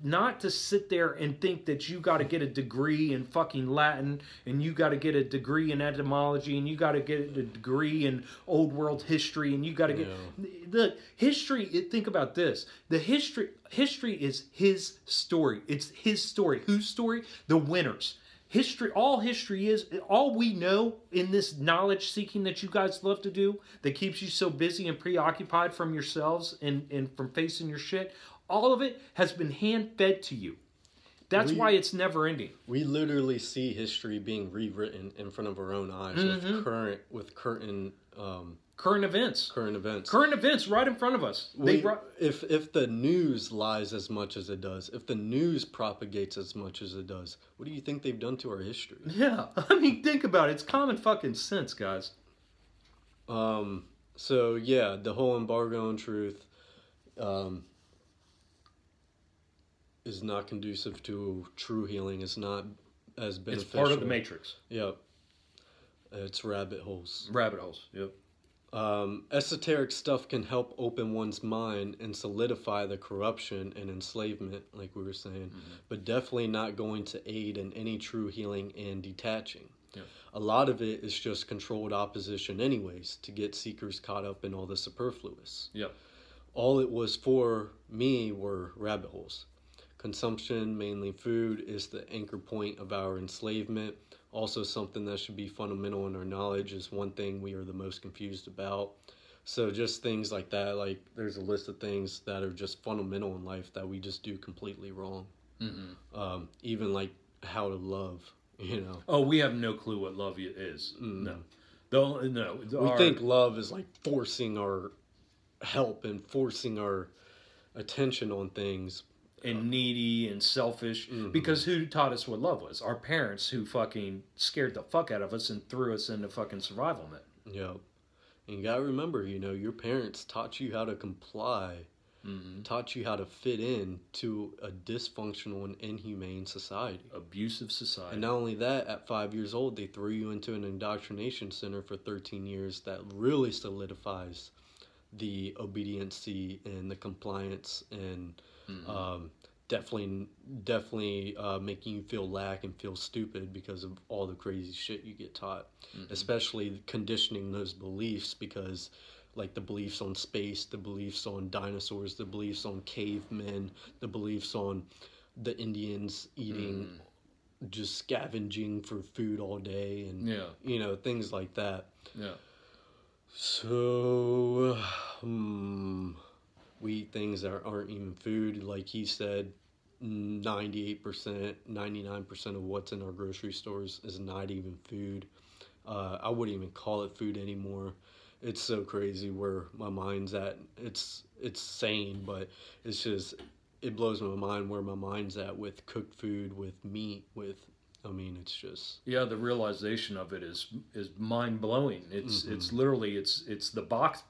Not to sit there and think that you got to get a degree in fucking Latin, and you got to get a degree in etymology, and you got to get a degree in old world history, and you got to get the history. Think about this: the history is his story. It's his story. Whose story? The winners. History. All history is, all we know in this knowledge seeking that you guys love to do, that keeps you so busy and preoccupied from yourselves and from facing your shit. All of it has been hand-fed to you. That's why it's never ending. We literally see history being rewritten in front of our own eyes with current events. Current events right in front of us. If the news lies as much as it does, if the news propagates as much as it does, what do you think they've done to our history? Yeah, I mean, think about it. It's common fucking sense, guys. So yeah, the whole embargo on truth is not conducive to true healing. It's not as beneficial. It's part of the matrix. Yep. It's rabbit holes. Rabbit holes, yep. Esoteric stuff can help open one's mind and solidify the corruption and enslavement, like we were saying, but definitely not going to aid in any true healing and detaching. Yep. A lot of it is just controlled opposition anyways, to get seekers caught up in all the superfluous. Yep. All it was for me were rabbit holes. Consumption, mainly food, is the anchor point of our enslavement. Also, something that should be fundamental in our knowledge is one thing we are the most confused about. So just things like that, like there's a list of things that are just fundamental in life that we just do completely wrong. Even like how to love, Oh, we have no clue what love is. No. We think love is like forcing our help and forcing our attention on things. And needy and selfish. Because who taught us what love was? Our parents, who fucking scared the fuck out of us and threw us into fucking survival mode. Yeah. And you gotta remember, your parents taught you how to comply, taught you how to fit in to a dysfunctional and inhumane society. Abusive society. And not only that, at 5 years old, they threw you into an indoctrination center for 13 years that really solidifies the obediency and the compliance and definitely making you feel lack and feel stupid because of all the crazy shit you get taught, especially conditioning those beliefs, because like the beliefs on space, the beliefs on dinosaurs, the beliefs on cavemen, the beliefs on the Indians eating, just scavenging for food all day, and things like that. Yeah. So we eat things that aren't even food. Like he said, 98%, 99% of what's in our grocery stores is not even food. I wouldn't even call it food anymore. It's so crazy where my mind's at. It's sane, but it's just, it blows my mind where my mind's at with cooked food, with meat, with I mean, it's just Yeah, the realization of it is mind blowing. It's literally it's the box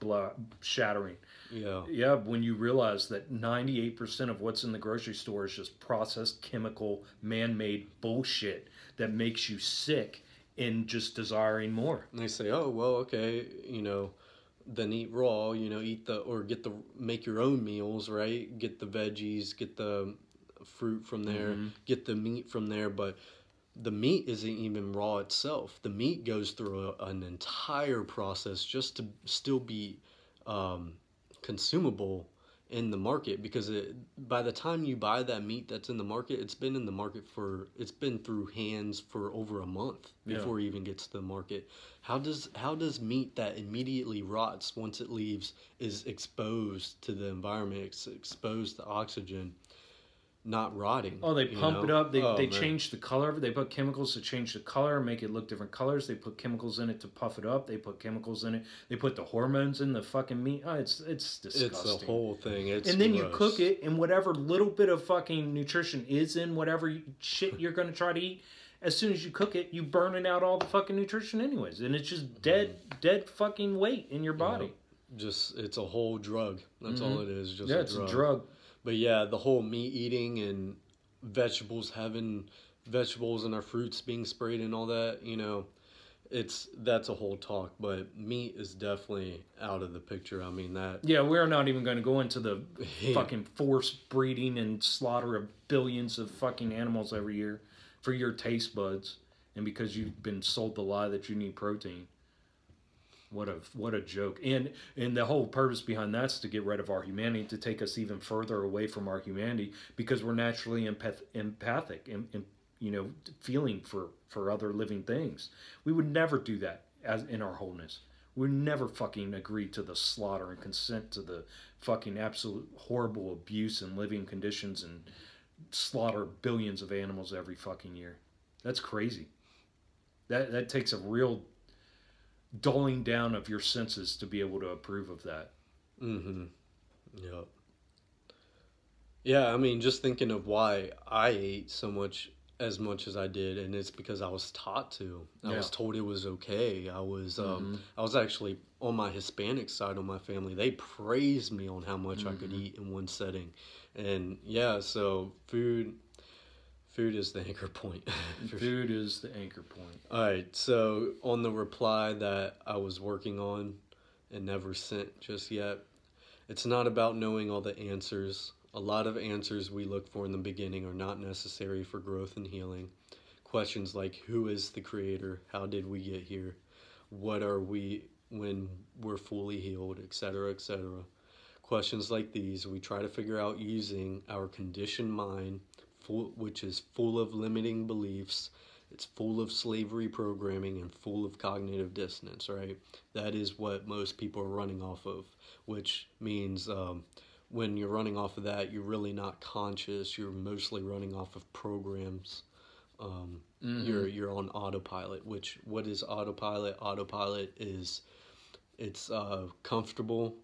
shattering. yeah. Yeah, when you realize that 98% of what's in the grocery store is just processed, chemical, man made bullshit that makes you sick and just desiring more. And they say, oh well, okay, then eat raw. Eat make your own meals, right? Get the veggies, get the fruit from there, get the meat from there, but the meat isn't even raw itself. The meat goes through an entire process just to still be consumable in the market, because by the time you buy that meat that's in the market, it's been in the market it's been through hands for over a month before it even gets to the market. How does meat that immediately rots once it leaves is exposed to the environment, it's exposed to oxygen, not rotting? Oh, they pump it up. They man. change the color. They put chemicals to change the color, make it look different colors. They put chemicals in it to puff it up. They put chemicals in it. They put the hormones in the fucking meat. Oh, it's disgusting. It's the whole thing. And then you cook it, and whatever little bit of fucking nutrition is in whatever shit you're going to try to eat, as soon as you cook it, you burning out all the fucking nutrition anyways. And it's just dead fucking weight in your body. It's a whole drug. That's all it is. Just it's a drug. But yeah, the whole meat eating and having vegetables and our fruits being sprayed and all that, that's a whole talk. But meat is definitely out of the picture. I mean that. Yeah, we're not even going to go into the fucking forced breeding and slaughter of billions of fucking animals every year for your taste buds, and because you've been sold the lie that you need protein. What a joke. And the whole purpose behind that's to get rid of our humanity, to take us even further away from our humanity, because we're naturally empathic and feeling for other living things. We would never do that as in our wholeness. We would never fucking agree to the slaughter and consent to the fucking absolute horrible abuse and living conditions and slaughter billions of animals every fucking year. That's crazy. That takes a real dulling down of your senses to be able to approve of that. Yep. Yeah, I mean, just thinking of why I ate as much as I did, and it's because I was taught to. I was told it was okay. I was actually on my Hispanic side of my family. They praised me on how much I could eat in one setting, and so food is the anchor point. Food is the anchor point. All right, so on the reply that I was working on and never sent just yet, it's not about knowing all the answers. A lot of answers we look for in the beginning are not necessary for growth and healing. Questions like, who is the creator? How did we get here? What are we when we're fully healed, etc., etc. Questions like these we try to figure out using our conditioned mind, which is full of limiting beliefs. It's full of slavery programming and full of cognitive dissonance, right? That is what most people are running off of, which means when you're running off of that, you're really not conscious. You're mostly running off of programs. You're on autopilot. What is autopilot? Autopilot is comfortable.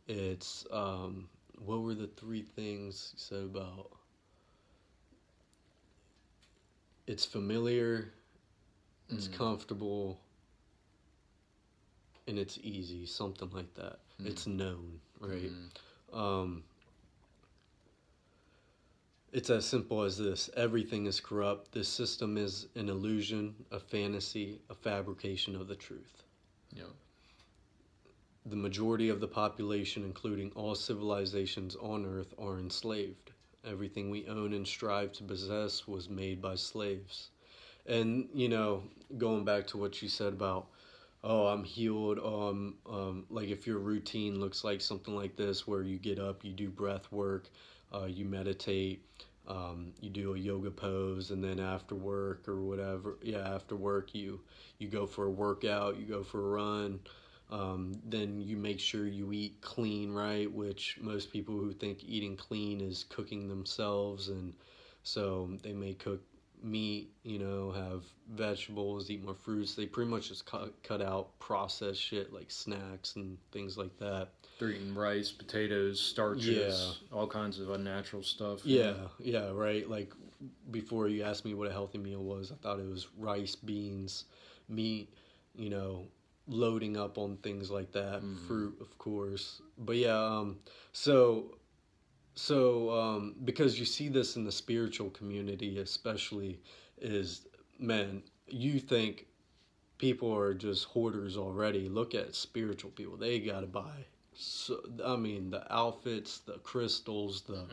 It's what were the three things you said about? It's familiar, it's comfortable, and it's easy, something like that. It's known, right? It's as simple as this. Everything is corrupt. This system is an illusion, a fantasy, a fabrication of the truth. Yeah. The majority of the population, including all civilizations on Earth, are enslaved. Everything we own and strive to possess was made by slaves. And, going back to what you said about, oh, I'm healed, like if your routine looks like something like this, where you get up, you do breath work, you meditate, you do a yoga pose, and then after work or whatever, after work you go for a workout, you go for a run, then you make sure you eat clean, right? Which most people who think eating clean is cooking themselves, and so they may cook meat, have vegetables, eat more fruits. They pretty much just cut out processed shit like snacks and things like that. They're eating rice, potatoes, starches, all kinds of unnatural stuff. Yeah, right. Like before you asked me what a healthy meal was, I thought it was rice, beans, meat, you know, loading up on things like that, fruit, of course. But yeah, because you see this in the spiritual community, especially, is, man, you think people are just hoarders already. Look at spiritual people; they gotta buy. So I mean, the outfits, the crystals, the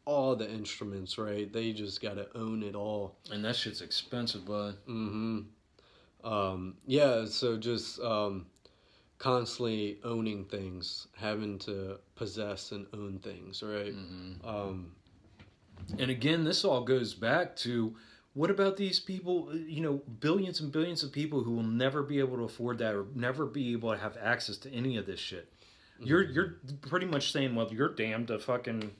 all the instruments, right? They just gotta own it all. And that shit's expensive, bud. Yeah. So just constantly owning things, having to possess and own things, right? And again, this all goes back to, what about these people, you know, billions and billions of people who will never be able to afford that or never be able to have access to any of this shit? You're pretty much saying, well, you're damned to fucking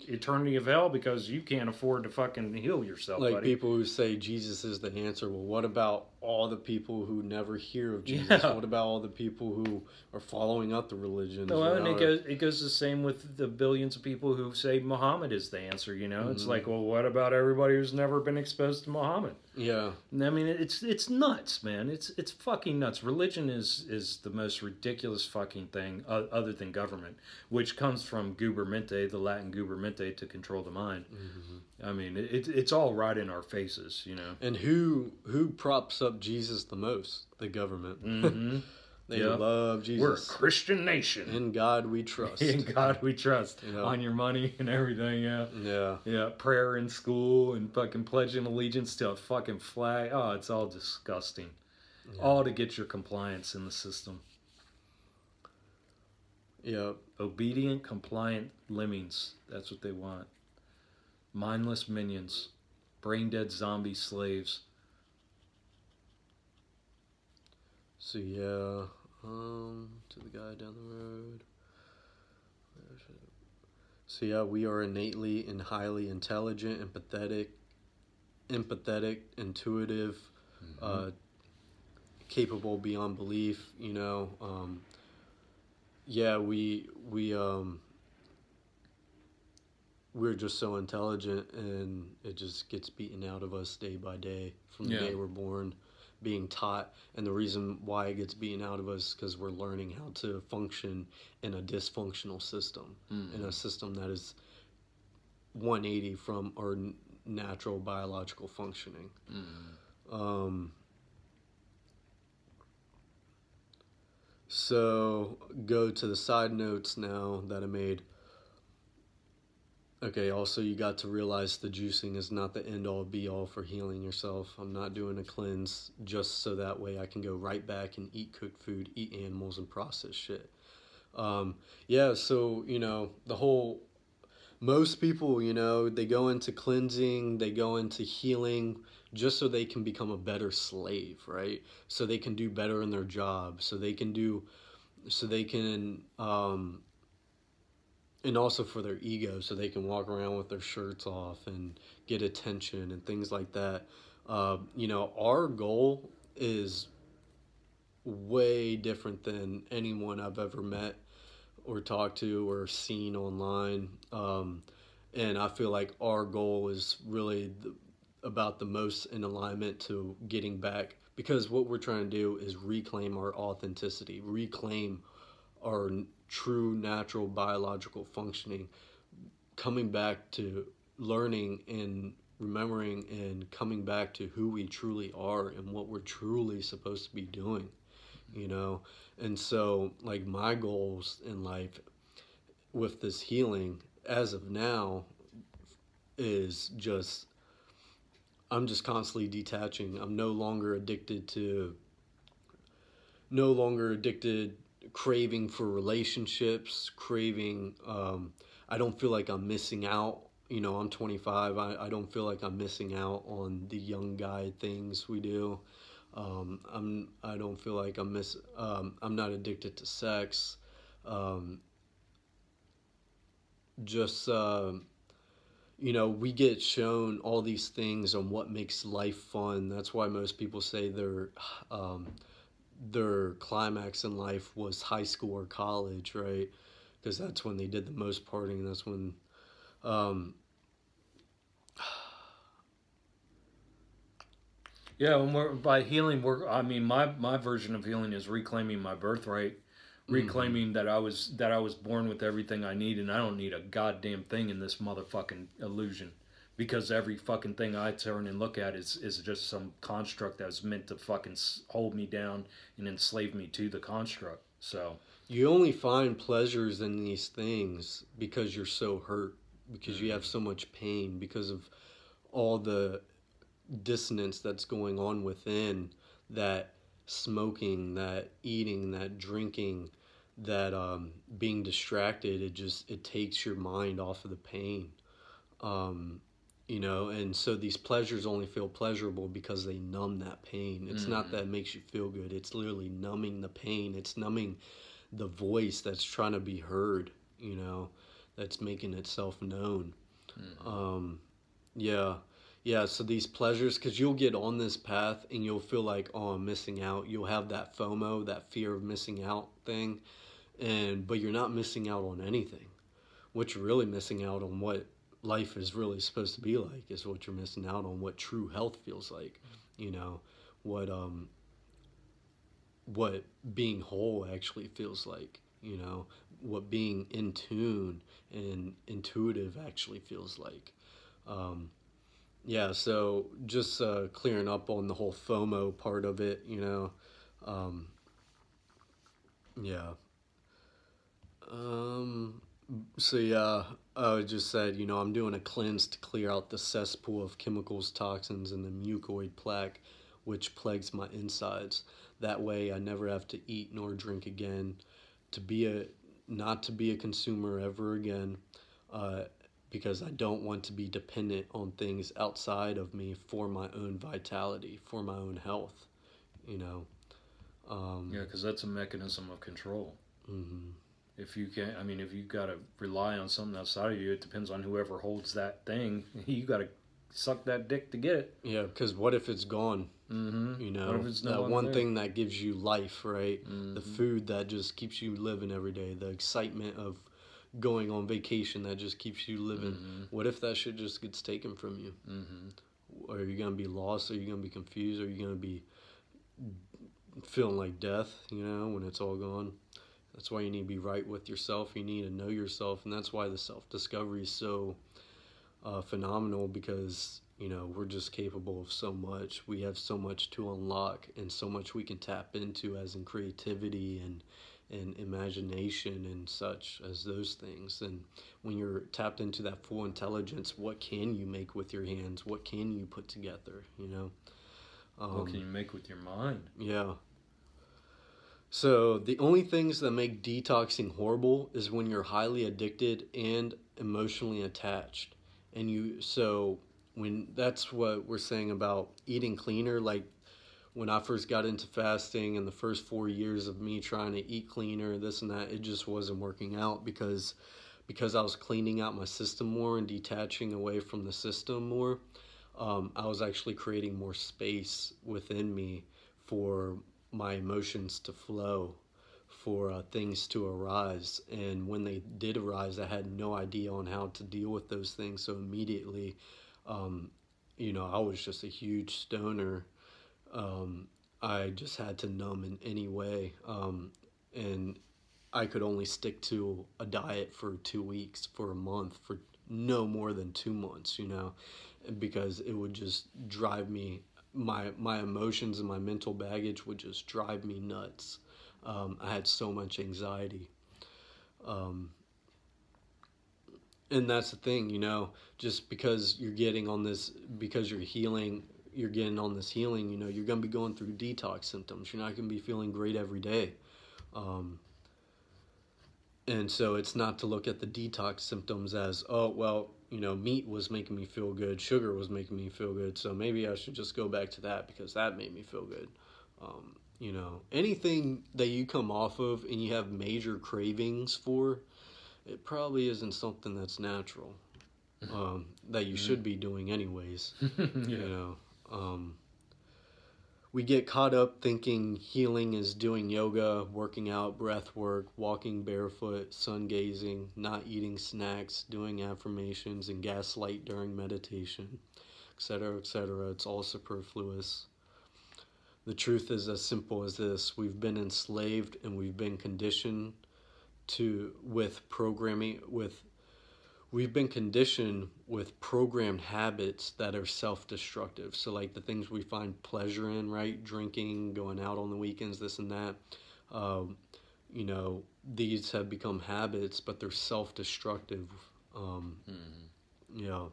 eternity of hell because you can't afford to fucking heal yourself, Like buddy. people who say Jesus is the answer. Well, what about all the people who never hear of Jesus? Yeah. What about all the people who are following up the religions? Well, and or- it goes the same with the billions of people who say Muhammad is the answer, you know? It's like, well, what about everybody who's never been exposed to Muhammad? Yeah. I mean, it's nuts, man. It's fucking nuts. Religion is the most ridiculous fucking thing other than government, which comes from gubermente, the Latin gubermente, to control the mind. I mean, it's all right in our faces, you know? And who props up Jesus the most? The government. They Yep. love Jesus. We're a Christian nation. In God we trust. In God we trust. You know? On your money and everything, yeah. Yeah. Yeah, prayer in school and fucking pledging allegiance to a fucking flag. Oh, it's all disgusting. Yeah. All to get your compliance in the system. Yep. Obedient, compliant lemmings. That's what they want. Mindless minions. Brain dead zombie slaves. So yeah, to the guy down the road. So yeah, we are innately and highly intelligent, empathetic, intuitive, capable beyond belief. You know, yeah, we're just so intelligent, and it just gets beaten out of us day by day from the day we're born, being taught. And the reason why it gets beaten out of us is because we're learning how to function in a dysfunctional system, in a system that is 180 from our natural biological functioning. So go to the side notes now that I made. Okay, also you got to realize the juicing is not the end-all be-all for healing yourself. I'm not doing a cleanse just so that way I can go right back and eat cooked food, eat animals, and process shit. Yeah, so, you know, most people, you know, they go into cleansing, they go into healing just so they can become a better slave, right? So they can do better in their job, and also for their ego, so they can walk around with their shirts off and get attention and things like that. You know, our goal is way different than anyone I've ever met or talked to or seen online. And I feel like our goal is really about the most in alignment to getting back, because what we're trying to do is reclaim our authenticity, reclaim our true natural biological functioning, coming back to learning and remembering and coming back to who we truly are and what we're truly supposed to be doing, you know? And so, like, my goals in life with this healing as of now is just, I'm just constantly detaching. I'm no longer addicted, craving for relationships, I don't feel like I'm missing out. You know, I'm 25. I don't feel like I'm missing out on the young guy things we do. I don't feel like I'm not addicted to sex. You know, we get shown all these things on what makes life fun. That's why most people say their climax in life was high school or college, right? Because that's when they did the most partying. That's when Yeah, when we're by healing, I mean my version of healing is reclaiming my birthright, reclaiming that I was born with everything I need, and I don't need a goddamn thing in this motherfucking illusion, because every fucking thing I turn and look at is just some construct that's meant to fucking hold me down and enslave me to the construct. So You only find pleasures in these things because you're so hurt, because you have so much pain, because of all the dissonance that's going on within, that smoking, that eating, that drinking, that being distracted, it takes your mind off of the pain. um, and so these pleasures only feel pleasurable because they numb that pain. It's not that it makes you feel good, it's literally numbing the pain. It's numbing the voice that's trying to be heard, that's making itself known. Yeah. Yeah, so these pleasures, because you'll get on this path and you'll feel like, oh, I'm missing out. You'll have that FOMO, that fear of missing out thing, but you're not missing out on anything. What you're really missing out on, what life is really supposed to be like, is what you're missing out on, what true health feels like, what what being whole actually feels like, what being in tune and intuitive actually feels like. Yeah, so just clearing up on the whole FOMO part of it, um, yeah. So yeah, I just said, I'm doing a cleanse to clear out the cesspool of chemicals, toxins, and the mucoid plaque, which plagues my insides. That way, I never have to eat nor drink again, not to be a consumer ever again, uh, because I don't want to be dependent on things outside of me for my own vitality, for my own health, you know. yeah, because that's a mechanism of control. Mm-hmm. If you can't, I mean, if you got to rely on something outside of you, it depends on whoever holds that thing. You got to suck that dick to get it. Yeah, because what if it's gone? Mm-hmm. What if it's no that longer one there? thing that gives you life, right? Mm-hmm. The food that just keeps you living every day, the excitement of going on vacation that just keeps you living. Mm-hmm. What if that shit just gets taken from you? Mm-hmm. Are you gonna be lost? Are you gonna be confused? Are you gonna be feeling like death? When it's all gone. That's why you need to be right with yourself. You need to know yourself, and that's why the self-discovery is so phenomenal, because we're just capable of so much. We have so much to unlock, and so much we can tap into, as in creativity and imagination and such as those things. And when you're tapped into that full intelligence, what can you make with your hands? What can you put together? What can you make with your mind? Yeah. So the only things that make detoxing horrible is when you're highly addicted and emotionally attached. When that's what we're saying about eating cleaner, like when I first got into fasting and the first 4 years of me trying to eat cleaner, this and that, it just wasn't working out because I was cleaning out my system more and detaching away from the system more. I was actually creating more space within me for my emotions to flow, for things to arise. And when they did arise, I had no idea on how to deal with those things. So immediately, I was just a huge stoner. I just had to numb in any way. And I could only stick to a diet for 2 weeks, for a month, for no more than 2 months, because it would just drive me, my emotions and my mental baggage would just drive me nuts. I had so much anxiety. And that's the thing, just because you're getting on this, because you're getting on this healing, you're going to be going through detox symptoms. You're not going to be feeling great every day. And so it's not to look at the detox symptoms as, oh, well, meat was making me feel good, sugar was making me feel good, so maybe I should just go back to that because that made me feel good. Anything that you come off of and you have major cravings for, it probably isn't something that's natural, that you should be doing anyways. Yeah. We get caught up thinking healing is doing yoga, working out, breath work, walking barefoot, sun gazing, not eating snacks, doing affirmations, and gaslight during meditation, etc., etc. It's all superfluous. The truth is as simple as this: we've been enslaved and we've been conditioned we've been conditioned with programmed habits that are self-destructive. So like the things we find pleasure in, right? Drinking, going out on the weekends, this and that. You know, these have become habits, but they're self-destructive. You know.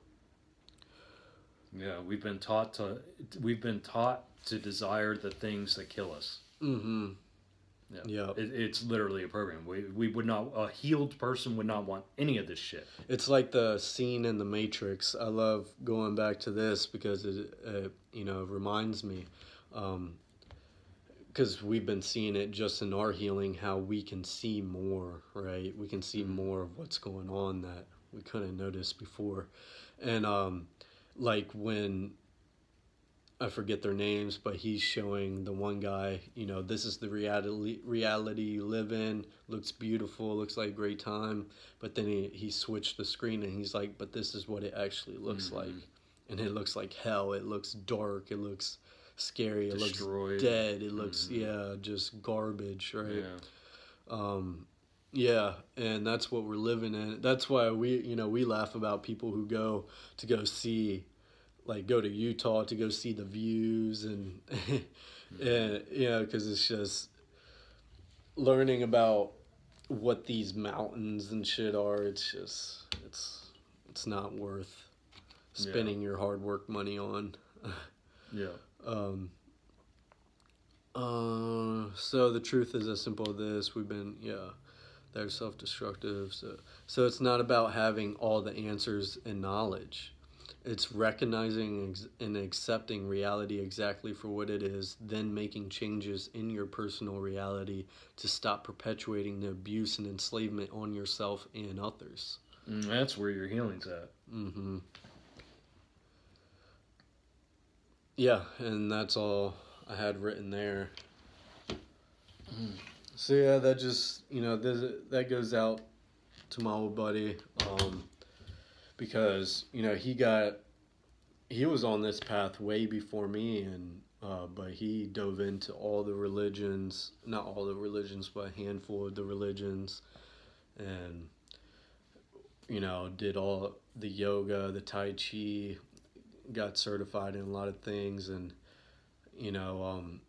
Yeah, we've been taught to desire the things that kill us. Mm-hmm. Yeah. It's literally a program. We would not, a healed person would not want any of this shit. It's like the scene in The Matrix. I love going back to this because it you know, reminds me, because we've been seeing it just in our healing, how we can see more, right? We can see more of what's going on that we couldn't notice before. And like when, I forget their names, but he's showing the one guy, you know, this is the reality you live in. Looks beautiful, looks like a great time. But then he switched the screen and he's like, but this is what it actually looks like. And it looks like hell. It looks dark. It looks scary. It Destroyed. Looks dead. It looks, just garbage, right? Yeah, and that's what we're living in. That's why we laugh about people who go see, like go to Utah to go see the views and, and because it's just learning about what these mountains and shit are. It's just, it's not worth spending your hard work money on. So the truth is as simple as this. We've been, they're self-destructive. So it's not about having all the answers and knowledge. It's recognizing and accepting reality exactly for what it is, then making changes in your personal reality to stop perpetuating the abuse and enslavement on yourself and others. That's where your healing's at. Mm-hmm. Yeah, and that's all I had written there. So yeah, that just, that goes out to my old buddy, because, he was on this path way before me, and but he dove into all the religions, not all the religions, but a handful of the religions, and, did all the yoga, the Tai Chi, got certified in a lot of things, and, and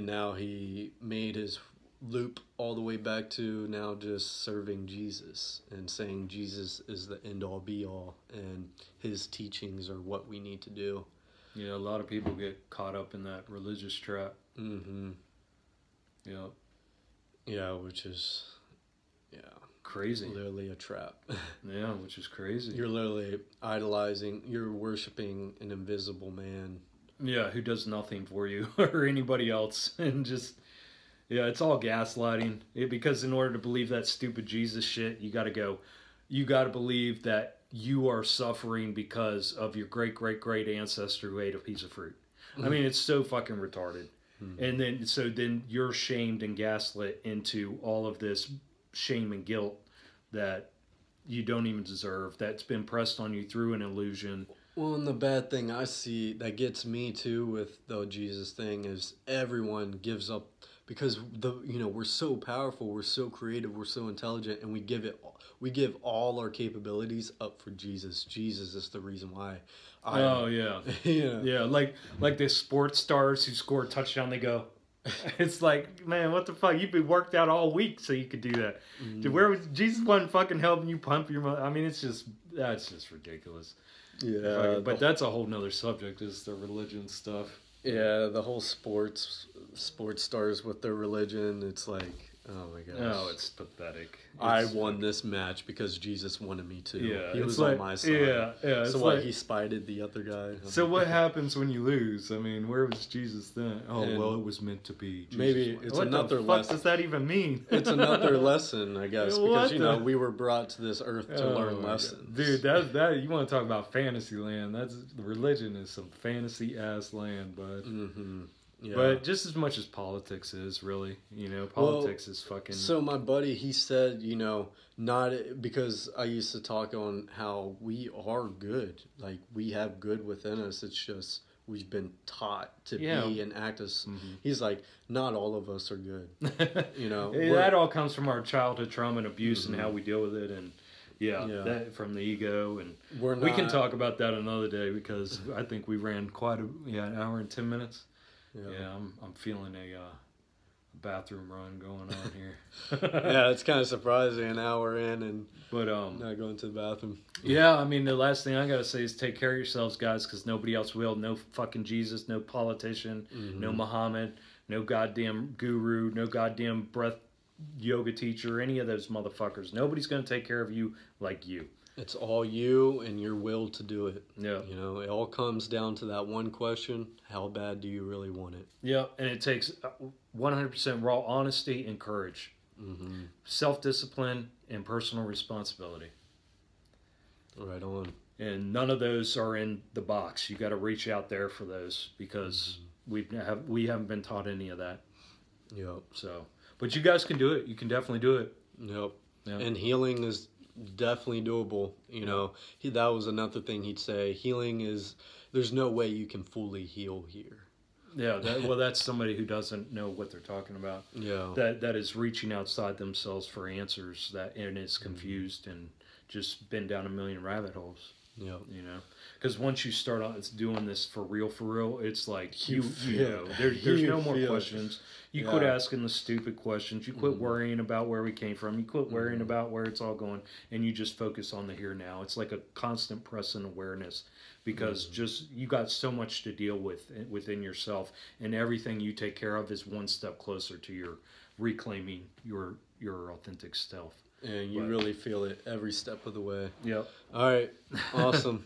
now he made his loop all the way back to now just serving Jesus and saying Jesus is the end all be all and his teachings are what we need to do. Yeah, a lot of people get caught up in that religious trap. Mm-hmm. Yeah. Yeah, which is, crazy. Literally a trap. Yeah, which is crazy. You're literally idolizing, you're worshiping an invisible man. Yeah, who does nothing for you or anybody else, and just... Yeah, it's all gaslighting. Because in order to believe that stupid Jesus shit, you got to believe that you are suffering because of your great ancestor who ate a piece of fruit. I mean, it's so fucking retarded. And then you're shamed and gaslit into all of this shame and guilt that you don't even deserve, that's been pressed on you through an illusion. Well, and the bad thing I see that gets me too with the Jesus thing is everyone gives up. Because we're so powerful, we're so creative, we're so intelligent, and we give all our capabilities up for Jesus. Jesus is the reason why. Yeah, like the sports stars who score a touchdown, they go. It's like, man, what the fuck? You've been worked out all week so you could do that. Where was Jesus? Wasn't fucking helping you pump your? I mean, that's just ridiculous. Yeah, but that's a whole nother subject. Is the religion stuff. Yeah, the whole sports stars with their religion, it's like, oh my gosh. Oh, it's pathetic. I won this match because Jesus wanted me to. Yeah, he was on my side. Yeah. So what, he spited the other guy? So what happens when you lose? I mean, where was Jesus then? Oh, well, it was meant to be. Jesus. Maybe it's another lesson. What the fuck does that even mean? It's another lesson, I guess, because, we were brought to this earth to learn lessons. Dude, that you want to talk about fantasy land. The religion is some fantasy-ass land, bud. Mm-hmm. Yeah. But just as much as politics is, really, politics is fucking... So my buddy, he said, not because I used to talk on how we are good. Like, we have good within us. It's just we've been taught to Yeah. be and act as. He's like, not all of us are good. You know, that all comes from our childhood trauma and abuse and how we deal with it, and Yeah. that from the ego, and We're we can not- talk about that another day because I think we ran quite an hour and 10 minutes. Yeah, I'm feeling a bathroom run going on here. Yeah, it's kind of surprising an hour in and But not going to the bathroom. yeah, I mean the last thing I gotta say is take care of yourselves, guys, because nobody else will. No fucking Jesus, no politician, no Muhammad, no goddamn guru, no goddamn breath yoga teacher, any of those motherfuckers. Nobody's gonna take care of you like you. It's all you and your will to do it. Yeah. You know, it all comes down to that one question: how bad do you really want it? Yeah, and it takes 100% raw honesty and courage, self-discipline, and personal responsibility. Right on. And none of those are in the box. You got to reach out there for those because we haven't been taught any of that. Yep. So, but you guys can do it. You can definitely do it. Yep. Yeah. And healing is definitely doable. You know, that was another thing he'd say. Healing is, there's no way you can fully heal here. Yeah. That's somebody who doesn't know what they're talking about. Yeah. That is reaching outside themselves for answers and is confused and just been down a million rabbit holes. Yeah. You know, because once you start out doing this for real, it's like You feel it. there's You no more feel it. questions. You Yeah. quit asking the stupid questions. You quit worrying about where we came from. You quit worrying about where it's all going, and you just focus on the here now. It's like a constant present awareness because just you got so much to deal with within yourself, and everything you take care of is one step closer to your reclaiming your authentic self. And you But- really feel it every step of the way. Yep. All right. Awesome.